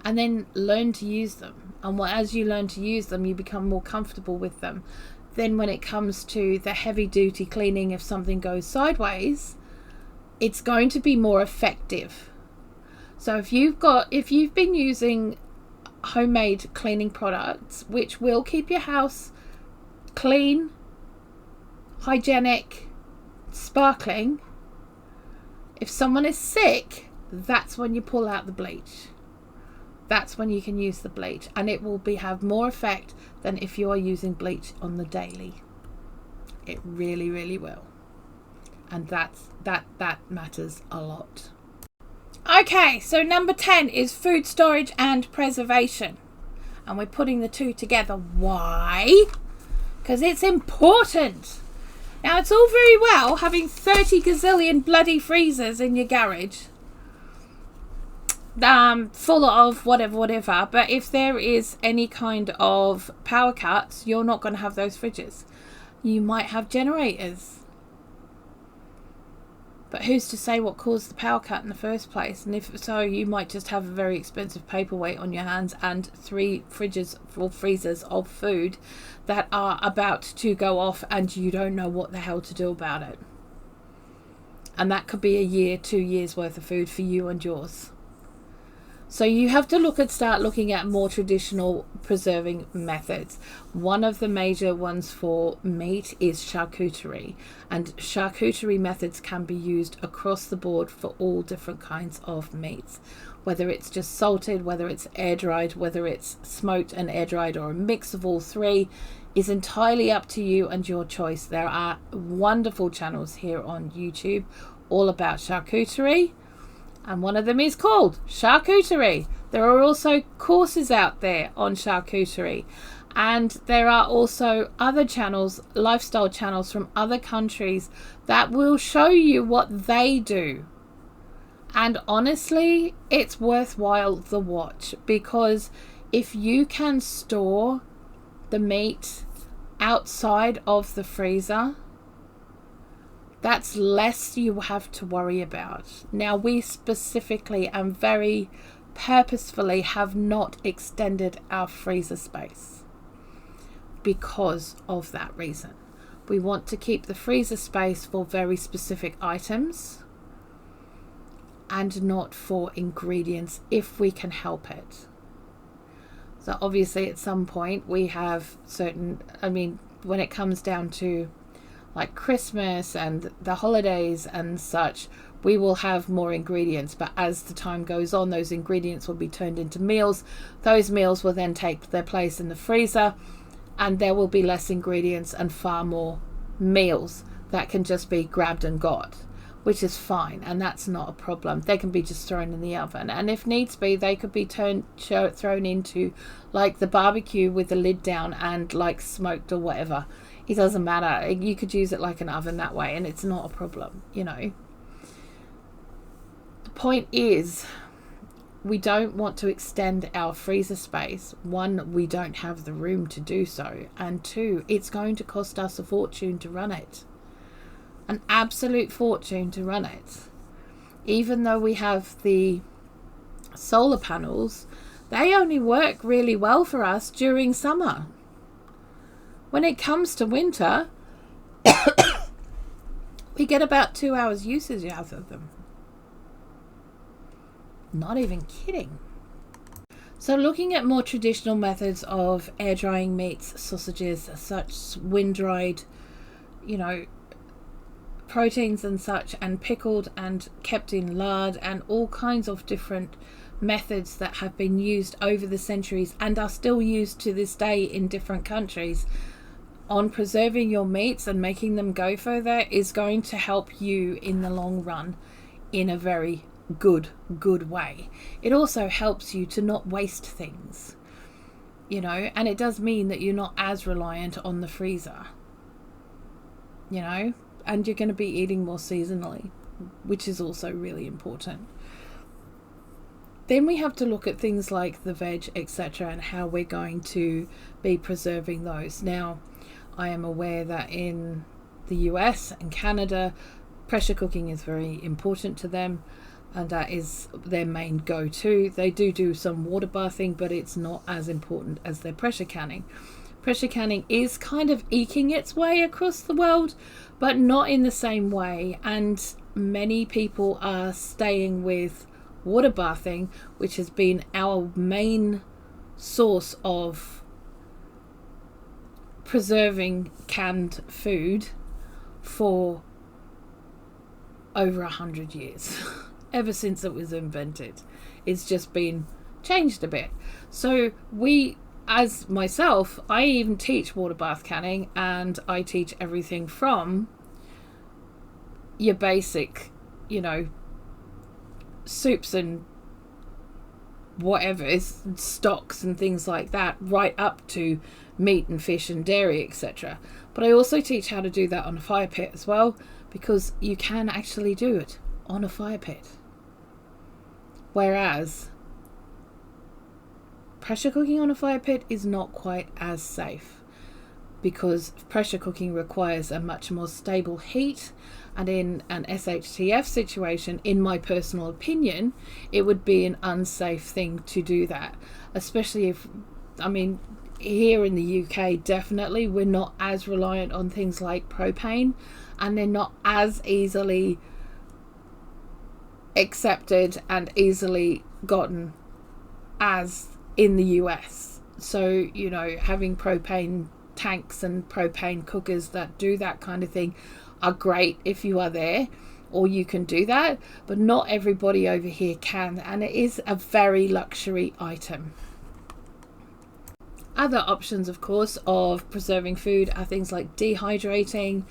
and then learn to use them. And as you learn to use them, you become more comfortable with them. Then when it comes to the heavy duty cleaning, if something goes sideways, it's going to be more effective. So if you've been using homemade cleaning products, which will keep your house clean, hygienic, sparkling, if someone is sick, that's when you pull out the bleach. That's when you can use the bleach, and it will have more effect than if you are using bleach on the daily. It really, really will. And that matters a lot. Okay, so number 10 is food storage and preservation. And we're putting the two together. Why? Because it's important. Now, it's all very well having 30 gazillion bloody freezers in your garage, full of whatever, but if there is any kind of power cuts, you're not going to have those fridges. You might have generators. But who's to say what caused the power cut in the first place? And if so, you might just have a very expensive paperweight on your hands and 3 fridges or freezers of food that are about to go off and you don't know what the hell to do about it. And that could be a year, 2 years worth of food for you and yours. So you have to start looking at more traditional preserving methods. One of the major ones for meat is charcuterie, and charcuterie methods can be used across the board for all different kinds of meats, whether it's just salted, whether it's air dried, whether it's smoked and air dried, or a mix of all three is entirely up to you and your choice. There are wonderful channels here on YouTube all about charcuterie, and one of them is called Charcuterie. There are also courses out there on charcuterie, and there are also other channels, lifestyle channels from other countries that will show you what they do. And honestly, it's worthwhile the watch, because if you can store the meat outside of the freezer, that's less you have to worry about. Now, we specifically and very purposefully have not extended our freezer space because of that reason. We want to keep the freezer space for very specific items and not for ingredients if we can help it. So obviously at some point we have when it comes down to like Christmas and the holidays and such, we will have more ingredients, but as the time goes on, those ingredients will be turned into meals. Those meals will then take their place in the freezer, and there will be less ingredients and far more meals that can just be grabbed and got, which is fine, and that's not a problem. They can be just thrown in the oven, and if needs be, they could be thrown into like the barbecue with the lid down and like smoked or whatever. It doesn't matter. You could use it like an oven that way, and it's not a problem, you know. The point is, we don't want to extend our freezer space. One, we don't have the room to do so. And two, it's going to cost us a fortune to run it. An absolute fortune to run it. Even though we have the solar panels, they only work really well for us during summer. When it comes to winter, we get about 2 hours usage out of them. Not even kidding. So looking at more traditional methods of air drying meats, sausages, such wind dried, you know, proteins and such, and pickled and kept in lard, and all kinds of different methods that have been used over the centuries and are still used to this day in different countries on preserving your meats and making them go further, is going to help you in the long run in a very good way. It also helps you to not waste things, you know, and it does mean that you're not as reliant on the freezer, you know, and you're going to be eating more seasonally, which is also really important. Then we have to look at things like the veg, etc., and how we're going to be preserving those. Now, I am aware that in the US and Canada, pressure cooking is very important to them, and that is their main go-to. They do some water bathing, but it's not as important as their pressure canning. Pressure canning is kind of eking its way across the world, but not in the same way, and many people are staying with water bathing, which has been our main source of preserving canned food for over 100 years. Ever since it was invented, it's just been changed a bit. So we, as myself, I even teach water bath canning, and I teach everything from your basic, you know, soups and whatever, stocks and things like that, right up to meat and fish and dairy, etc. But I also teach how to do that on a fire pit as well, because you can actually do it on a fire pit. Whereas pressure cooking on a fire pit is not quite as safe, because pressure cooking requires a much more stable heat, and in an SHTF situation, in my personal opinion, it would be an unsafe thing to do that. Especially if, I mean, here in the UK, definitely we're not as reliant on things like propane, and they're not as easily accepted and easily gotten as in the US. So, you know, having propane tanks and propane cookers that do that kind of thing are great if you are there, or you can do that, but not everybody over here can, and it is a very luxury item. Other options, of course, of preserving food are things like dehydrating.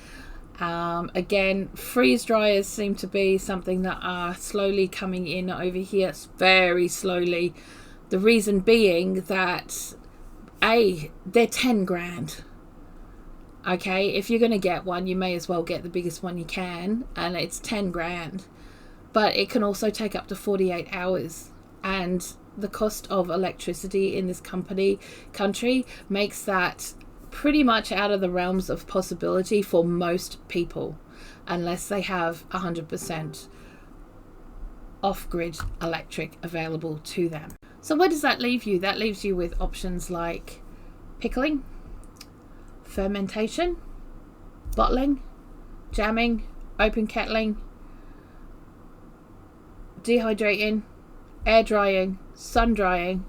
Again, freeze dryers seem to be something that are slowly coming in over here, very slowly. The reason being that they're 10 grand. Okay, if you're going to get one, you may as well get the biggest one you can, and it's 10 grand. But it can also take up to 48 hours, and the cost of electricity in this country makes that pretty much out of the realms of possibility for most people, unless they have 100% off-grid electric available to them. So where does that leave you? That leaves you with options like pickling, fermentation, bottling, jamming, open kettling, dehydrating, air drying, sun drying,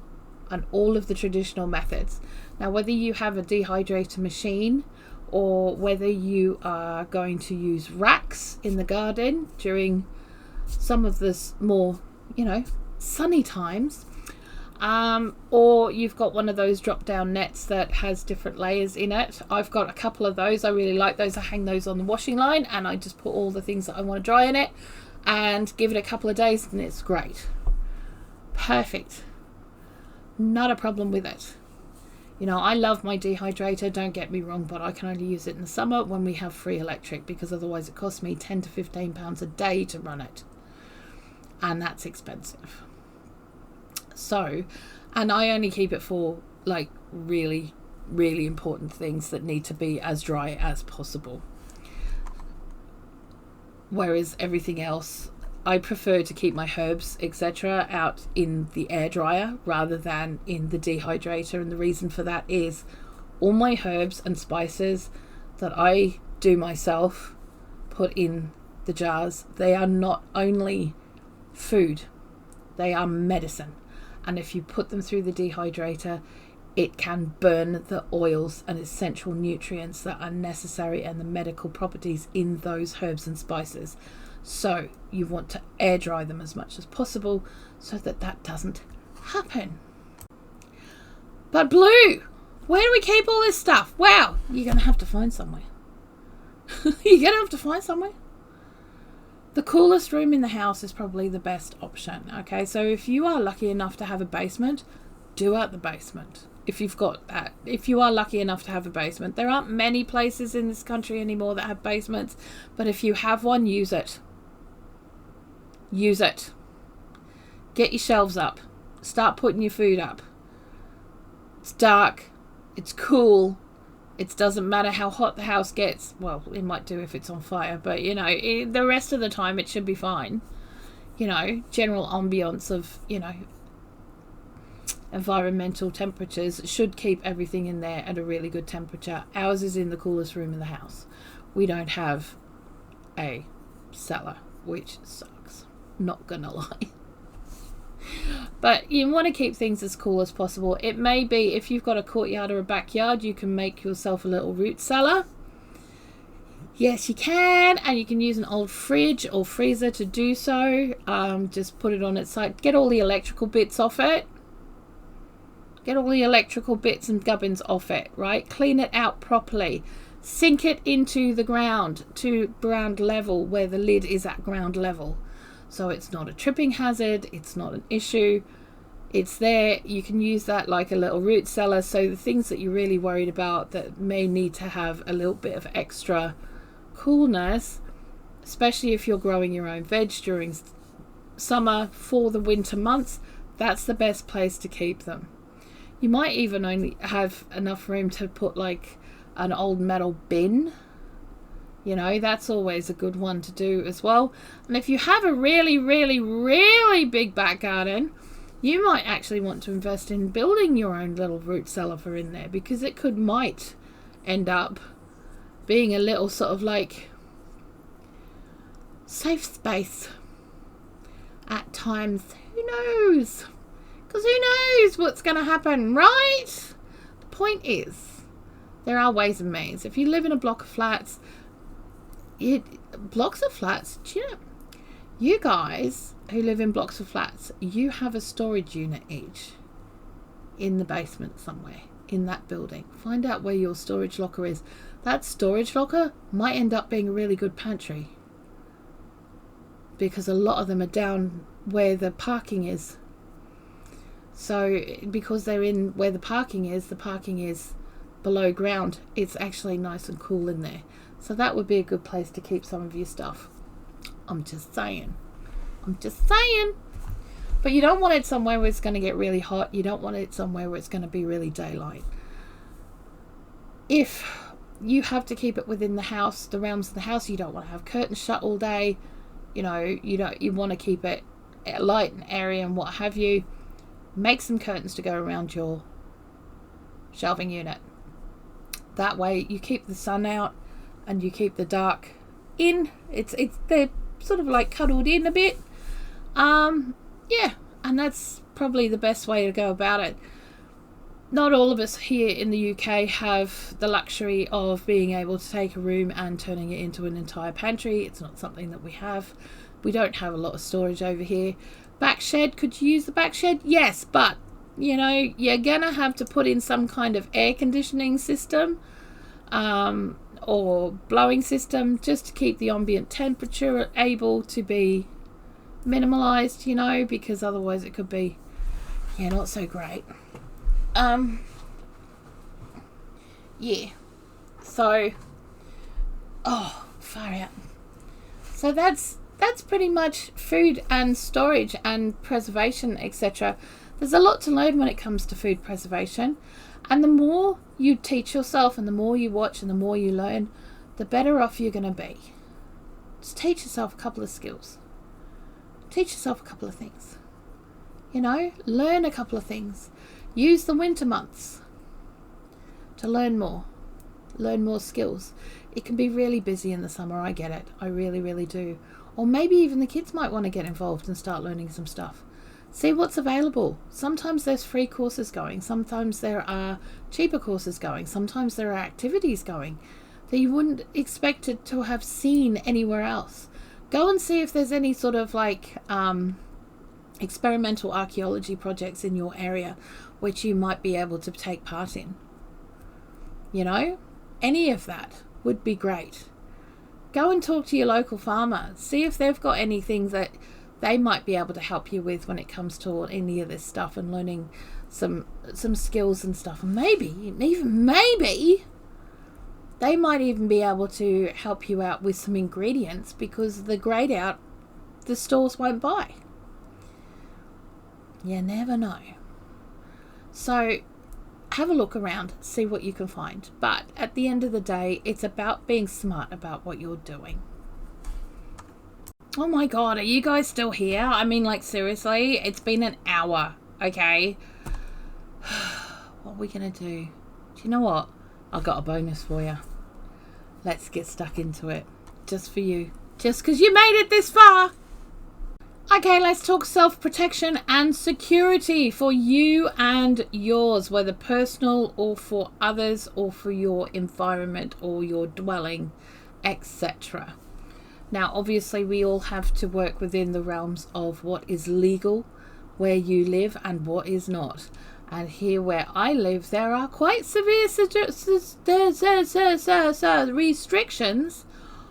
and all of the traditional methods. Now, whether you have a dehydrator machine, or whether you are going to use racks in the garden during some of the more, you know, sunny times, or you've got one of those drop down nets that has different layers in it. I've got a couple of those. I really like those. I hang those on the washing line, and I just put all the things that I want to dry in it and give it a couple of days, and it's great. Perfect. Not a problem with it. You know, I love my dehydrator, don't get me wrong, but I can only use it in the summer when we have free electric, because otherwise it costs me £10 to £15 a day to run it. And that's expensive. So, and I only keep it for like really, really important things that need to be as dry as possible. Whereas everything else, I prefer to keep my herbs, etc., out in the air dryer rather than in the dehydrator. And the reason for that is all my herbs and spices that I do myself, put in the jars, they are not only food, they are medicine. And if you put them through the dehydrator, it can burn the oils and essential nutrients that are necessary and the medical properties in those herbs and spices. So you want to air dry them as much as possible so that that doesn't happen. But Blue, where do we keep all this stuff? Well, you're going to have to find somewhere. You're going to have to find somewhere. The coolest room in the house is probably the best option. Okay, so if you are lucky enough to have a basement, do out the basement. If you've got that, if you are lucky enough to have a basement, there aren't many places in this country anymore that have basements, but if you have one, use it. Use it. Get your shelves up. Start putting your food up. It's dark. It's cool. It doesn't matter how hot the house gets. Well, it might do if it's on fire, but you know, the rest of the time it should be fine. You know, general ambience of, you know, environmental temperatures should keep everything in there at a really good temperature. Ours is in the coolest room in the house. We don't have a cellar, which sucks. Not gonna lie. But you want to keep things as cool as possible. It may be, if you've got a courtyard or a backyard, you can make yourself a little root cellar. Yes, you can, and you can use an old fridge or freezer to do so. Just put it on its side. Get all the electrical bits off it. Get all the electrical bits and gubbins off it, right? Clean it out properly. Sink it into the ground to ground level, where the lid is at ground level. So it's not a tripping hazard, it's not an issue. It's there. You can use that like a little root cellar. So the things that you're really worried about that may need to have a little bit of extra coolness, especially if you're growing your own veg during summer for the winter months, that's the best place to keep them. You might even only have enough room to put like an old metal bin. You know, that's always a good one to do as well. And if you have a really, really, really big back garden, you might actually want to invest in building your own little root cellar for in there, because it might end up being a little sort of like safe space at times. Who knows? Because who knows what's going to happen, right? The point is, there are ways and means. If you live in a block of flats, blocks of flats, do you know, you guys who live in blocks of flats, you have a storage unit each in the basement somewhere in that building. Find out where your storage locker is. That storage locker might end up being a really good pantry, because a lot of them are down where the parking is. So because they're in where the parking is below ground, it's actually nice and cool in there. So that would be a good place to keep some of your stuff. I'm just saying. But you don't want it somewhere where it's going to get really hot. You don't want it somewhere where it's going to be really daylight. If you have to keep it within the house, the realms of the house, you don't want to have curtains shut all day. You know, you want to keep it light and airy and what have you. Make some curtains to go around your shelving unit. That way you keep the sun out and you keep the dark in. They're sort of like cuddled in a bit. Yeah, and that's probably the best way to go about it. Not all of us here in the UK have the luxury of being able to take a room and turning it into an entire pantry. It's not something that we have. We don't have a lot of storage over here. Back shed, could you use the back shed? Yes, but you know, you're gonna have to put in some kind of air conditioning system or blowing system just to keep the ambient temperature able to be minimalized, you know, because otherwise it could be not so great. yeah. So, far out. So that's pretty much food and storage and preservation, etc. There's a lot to learn when it comes to food preservation. And the more you teach yourself and the more you watch and the more you learn, the better off you're going to be. Just teach yourself a couple of skills. Teach yourself a couple of things. Learn a couple of things. Use the winter months to learn more skills. It can be really busy in the summer, I get it. I really, really do. Or maybe even the kids might want to get involved and start learning some stuff. See what's available. Sometimes there's free courses going. Sometimes there are cheaper courses going. Sometimes there are activities going that you wouldn't expect it to have seen anywhere else. Go and see if there's any sort of experimental archaeology projects in your area which you might be able to take part in. Any of that would be great. Go and talk to your local farmer. See if they've got anything that they might be able to help you with when it comes to any of this stuff and learning some skills and stuff. And maybe they might even be able to help you out with some ingredients, because the grayed out the stores won't buy. You never know. So have a look around, see what you can find. But at the end of the day, it's about being smart about what you're doing. Oh my God, are you guys still here? I mean, seriously, it's been an hour, okay? What are we going to do? Do you know what? I've got a bonus for you. Let's get stuck into it. Just for you. Just because you made it this far. Okay, let's talk self-protection and security for you and yours, whether personal or for others or for your environment or your dwelling, etc. Now, obviously, we all have to work within the realms of what is legal where you live and what is not. And here where I live, there are quite severe restrictions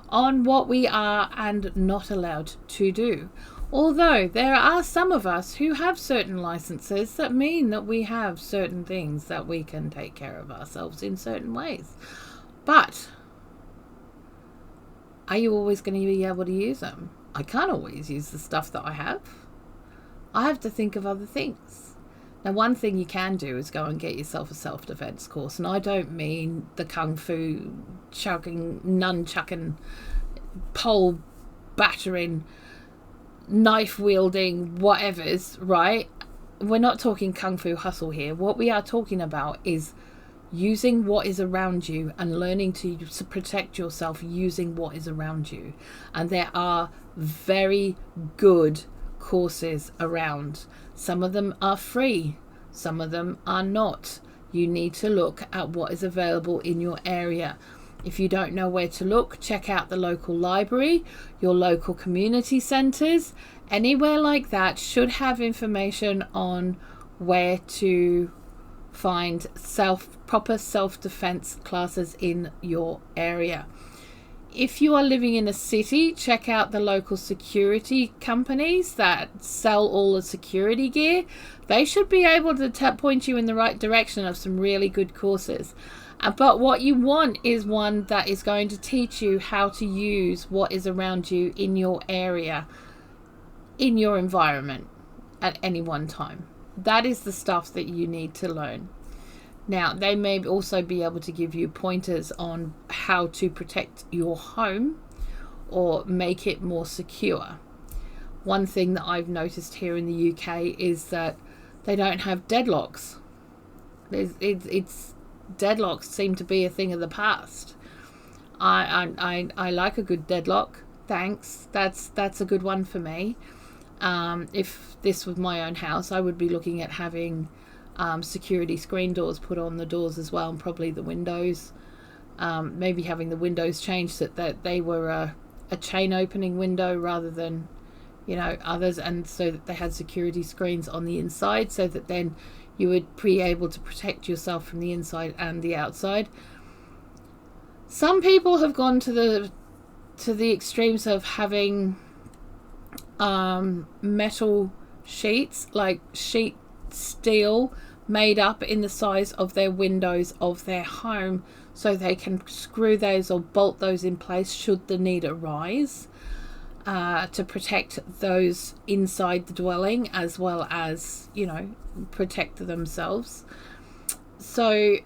on what we are and not allowed to do. Although there are some of us who have certain licenses that mean that we have certain things that we can take care of ourselves in certain ways. But are you always going to be able to use them? I can't always use the stuff that I have. I have to think of other things. Now, one thing you can do is go and get yourself a self-defense course. And I don't mean the kung fu chucking, nunchucking, pole battering, knife wielding, whatever's, right? We're not talking kung fu hustle here. What we are talking about is using what is around you and learning to protect yourself using what is around you. And there are very good courses around. Some of them are free, some of them are not. You need to look at what is available in your area. If you don't know where to look, check out the local library, your local community centres. Anywhere like that should have information on where to find proper self-defense classes in your area. If you are living in a city, check out the local security companies that sell all the security gear. They should be able to point you in the right direction of some really good courses. But what you want is one that is going to teach you how to use what is around you in your area, in your environment at any one time. That is the stuff that you need to learn. Now, they may also be able to give you pointers on how to protect your home or make it more secure. One thing that I've noticed here in the UK is that they don't have deadlocks. Deadlocks seem to be a thing of the past. I like a good deadlock. Thanks. That's a good one for me. If this was my own house, I would be looking at having security screen doors put on the doors as well, and probably the windows. Maybe having the windows changed so that they were a chain opening window rather than, others, and so that they had security screens on the inside, so that then you would be able to protect yourself from the inside and the outside. Some people have gone to the extremes of having metal sheets, like sheet steel made up in the size of their windows of their home, so they can screw those or bolt those in place should the need arise, to protect those inside the dwelling as well as, protect themselves. So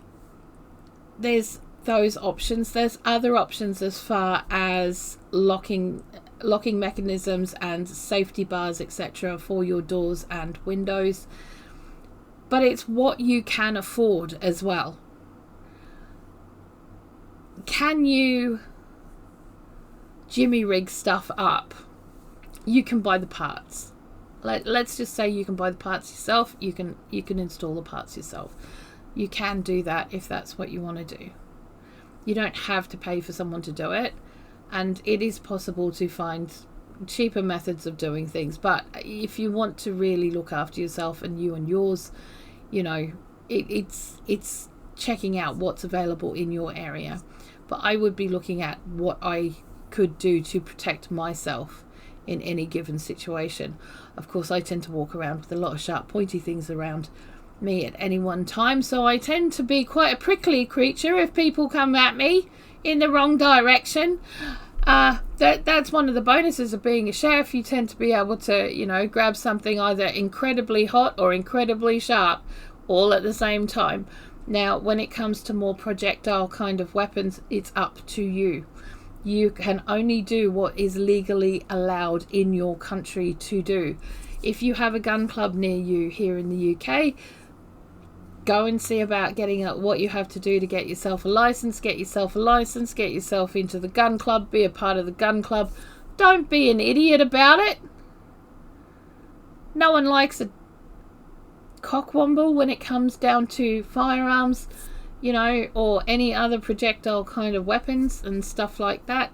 there's those options. There's other options as far as locking mechanisms and safety bars, etc., for your doors and windows. But it's what you can afford as well. Can you jimmy rig stuff up? You can buy the parts. Let's just say you can buy the parts yourself. You can install the parts yourself. You can do that if that's what you want to do. You don't have to pay for someone to do it, and it is possible to find cheaper methods of doing things. But if you want to really look after yourself and you and yours, it's checking out what's available in your area. But I would be looking at what I could do to protect myself in any given situation. Of course, I tend to walk around with a lot of sharp, pointy things around me at any one time, so I tend to be quite a prickly creature if people come at me in the wrong direction. That's one of the bonuses of being a chef. You tend to be able to, grab something either incredibly hot or incredibly sharp all at the same time. Now, when it comes to more projectile kind of weapons, it's up to you. You can only do what is legally allowed in your country to do. If you have a gun club near you here in the UK, go and see about getting what you have to do to get yourself a license, get yourself into the gun club, be a part of the gun club. Don't be an idiot about it. No one likes a cockwomble when it comes down to firearms, or any other projectile kind of weapons and stuff like that.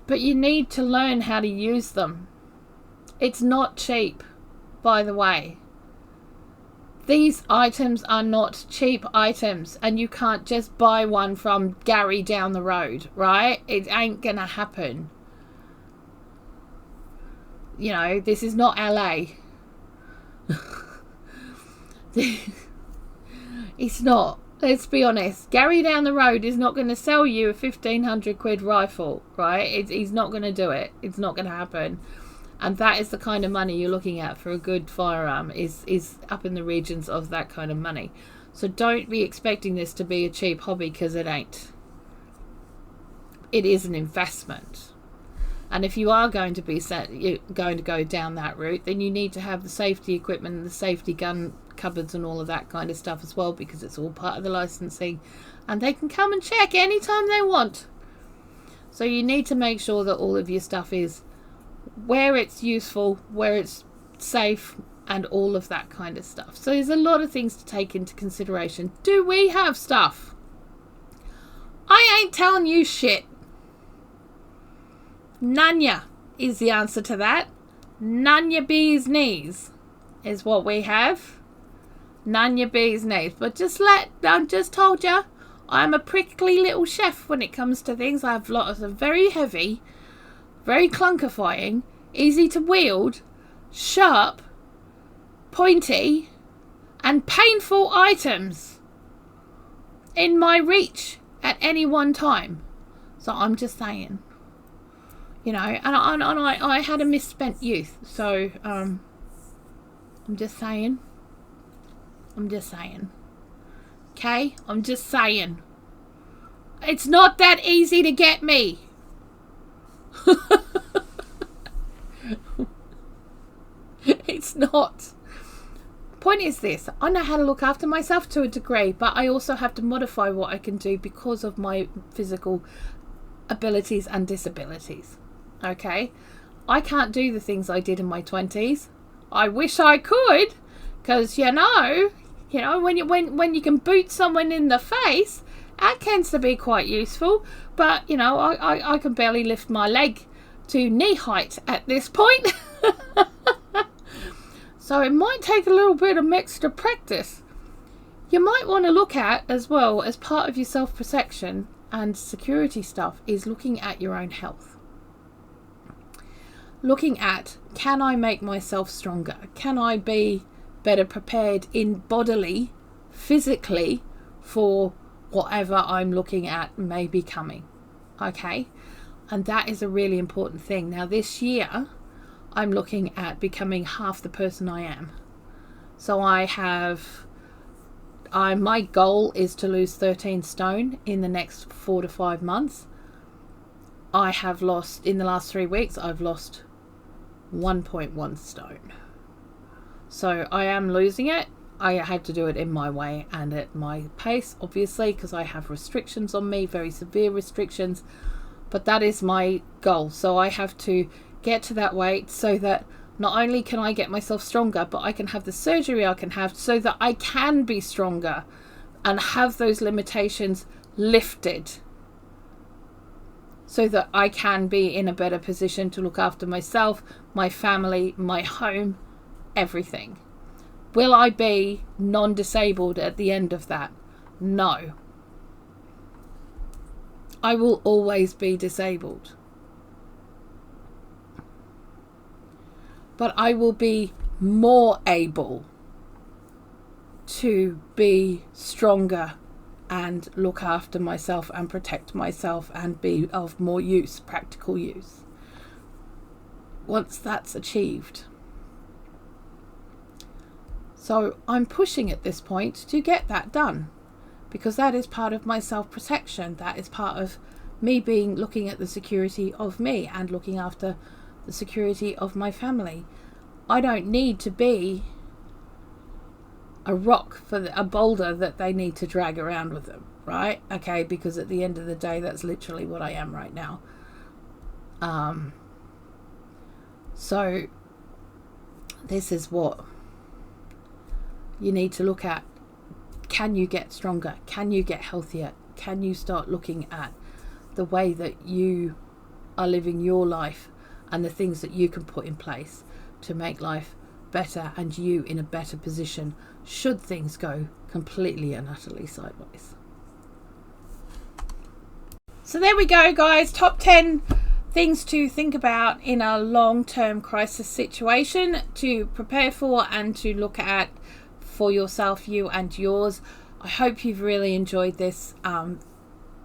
But you need to learn how to use them. It's not cheap, by the way. These items are not cheap items, and you can't just buy one from Gary down the road, right? It ain't gonna happen. This is not LA. It's not. Let's be honest. Gary down the road is not going to sell you a 1,500 quid rifle, right? He's not going to do it. It's not going to happen. And that is the kind of money you're looking at for a good firearm, is up in the regions of that kind of money. So don't be expecting this to be a cheap hobby, because it ain't. It is an investment. And if you are going to go down that route, then you need to have the safety equipment and the safety gun cupboards and all of that kind of stuff as well, because it's all part of the licensing, and they can come and check anytime they want. So you need to make sure that all of your stuff is where it's useful, where it's safe, and all of that kind of stuff. So there's a lot of things to take into consideration. Do we have stuff? I ain't telling you shit. Nanya is the answer to that. Nanya bee's knees is what we have. Nanya bee's knees. But I just told you, I'm a prickly little chef when it comes to things. I have lots of very heavy, very clunkifying, easy to wield, sharp, pointy, and painful items in my reach at any one time. So I'm just saying. And I had a misspent youth, so I'm just saying. Okay? I'm just saying. It's not that easy to get me. It's not. Point is this: I know how to look after myself to a degree, but I also have to modify what I can do because of my physical abilities and disabilities. Okay? I can't do the things I did in my 20s. I wish I could, because when you can boot someone in the face, that tends to be quite useful. But I can barely lift my leg to knee height at this point. So it might take a little bit of extra practice. You might want to look at, as well as part of your self-protection and security stuff, is looking at your own health. Looking at, can I make myself stronger? Can I be better prepared in bodily, physically, for whatever I'm looking at may be coming. Okay? And that is a really important thing. Now this year, I'm looking at becoming half the person I am. So my goal is to lose 13 stone in the next 4 to 5 months. I have lost, in the last 3 weeks, I've lost 1.1 stone. So I am losing it. I had to do it in my way and at my pace, obviously, because I have restrictions on me, very severe restrictions. But that is my goal. So I have to get to that weight so that not only can I get myself stronger, but I can have the surgery I can have so that I can be stronger and have those limitations lifted, so that I can be in a better position to look after myself, my family, my home, everything. Will I be non-disabled at the end of that? No. I will always be disabled. But I will be more able to be stronger and look after myself and protect myself and be of more use, practical use, once that's achieved. So I'm pushing at this point to get that done, because that is part of my self-protection. That is part of me looking at the security of me and looking after the security of my family. I don't need to be a rock for a boulder that they need to drag around with them, right? Okay, because at the end of the day, that's literally what I am right now. So this is what you need to look at. Can you get stronger? Can you get healthier? Can you start looking at the way that you are living your life and the things that you can put in place to make life better and you in a better position should things go completely and utterly sideways? So there we go, guys. Top 10 things to think about in a long-term crisis situation to prepare for and to look at for yourself, you and yours. I hope you've really enjoyed this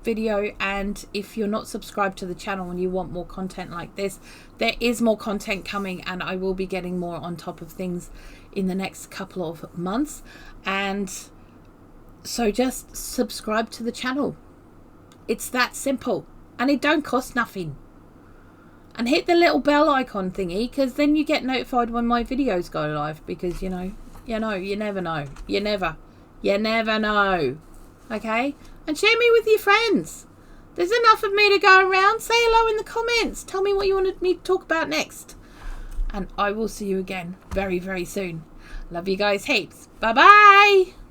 video, and if you're not subscribed to the channel and you want more content like this, there is more content coming, and I will be getting more on top of things in the next couple of months. And so just subscribe to the channel. It's that simple, and it don't cost nothing. And hit the little bell icon thingy, because then you get notified when my videos go live, because you never know. You never know. Okay? And share me with your friends. There's enough of me to go around. Say hello in the comments. Tell me what you wanted me to talk about next. And I will see you again very, very soon. Love you guys heaps. Bye-bye.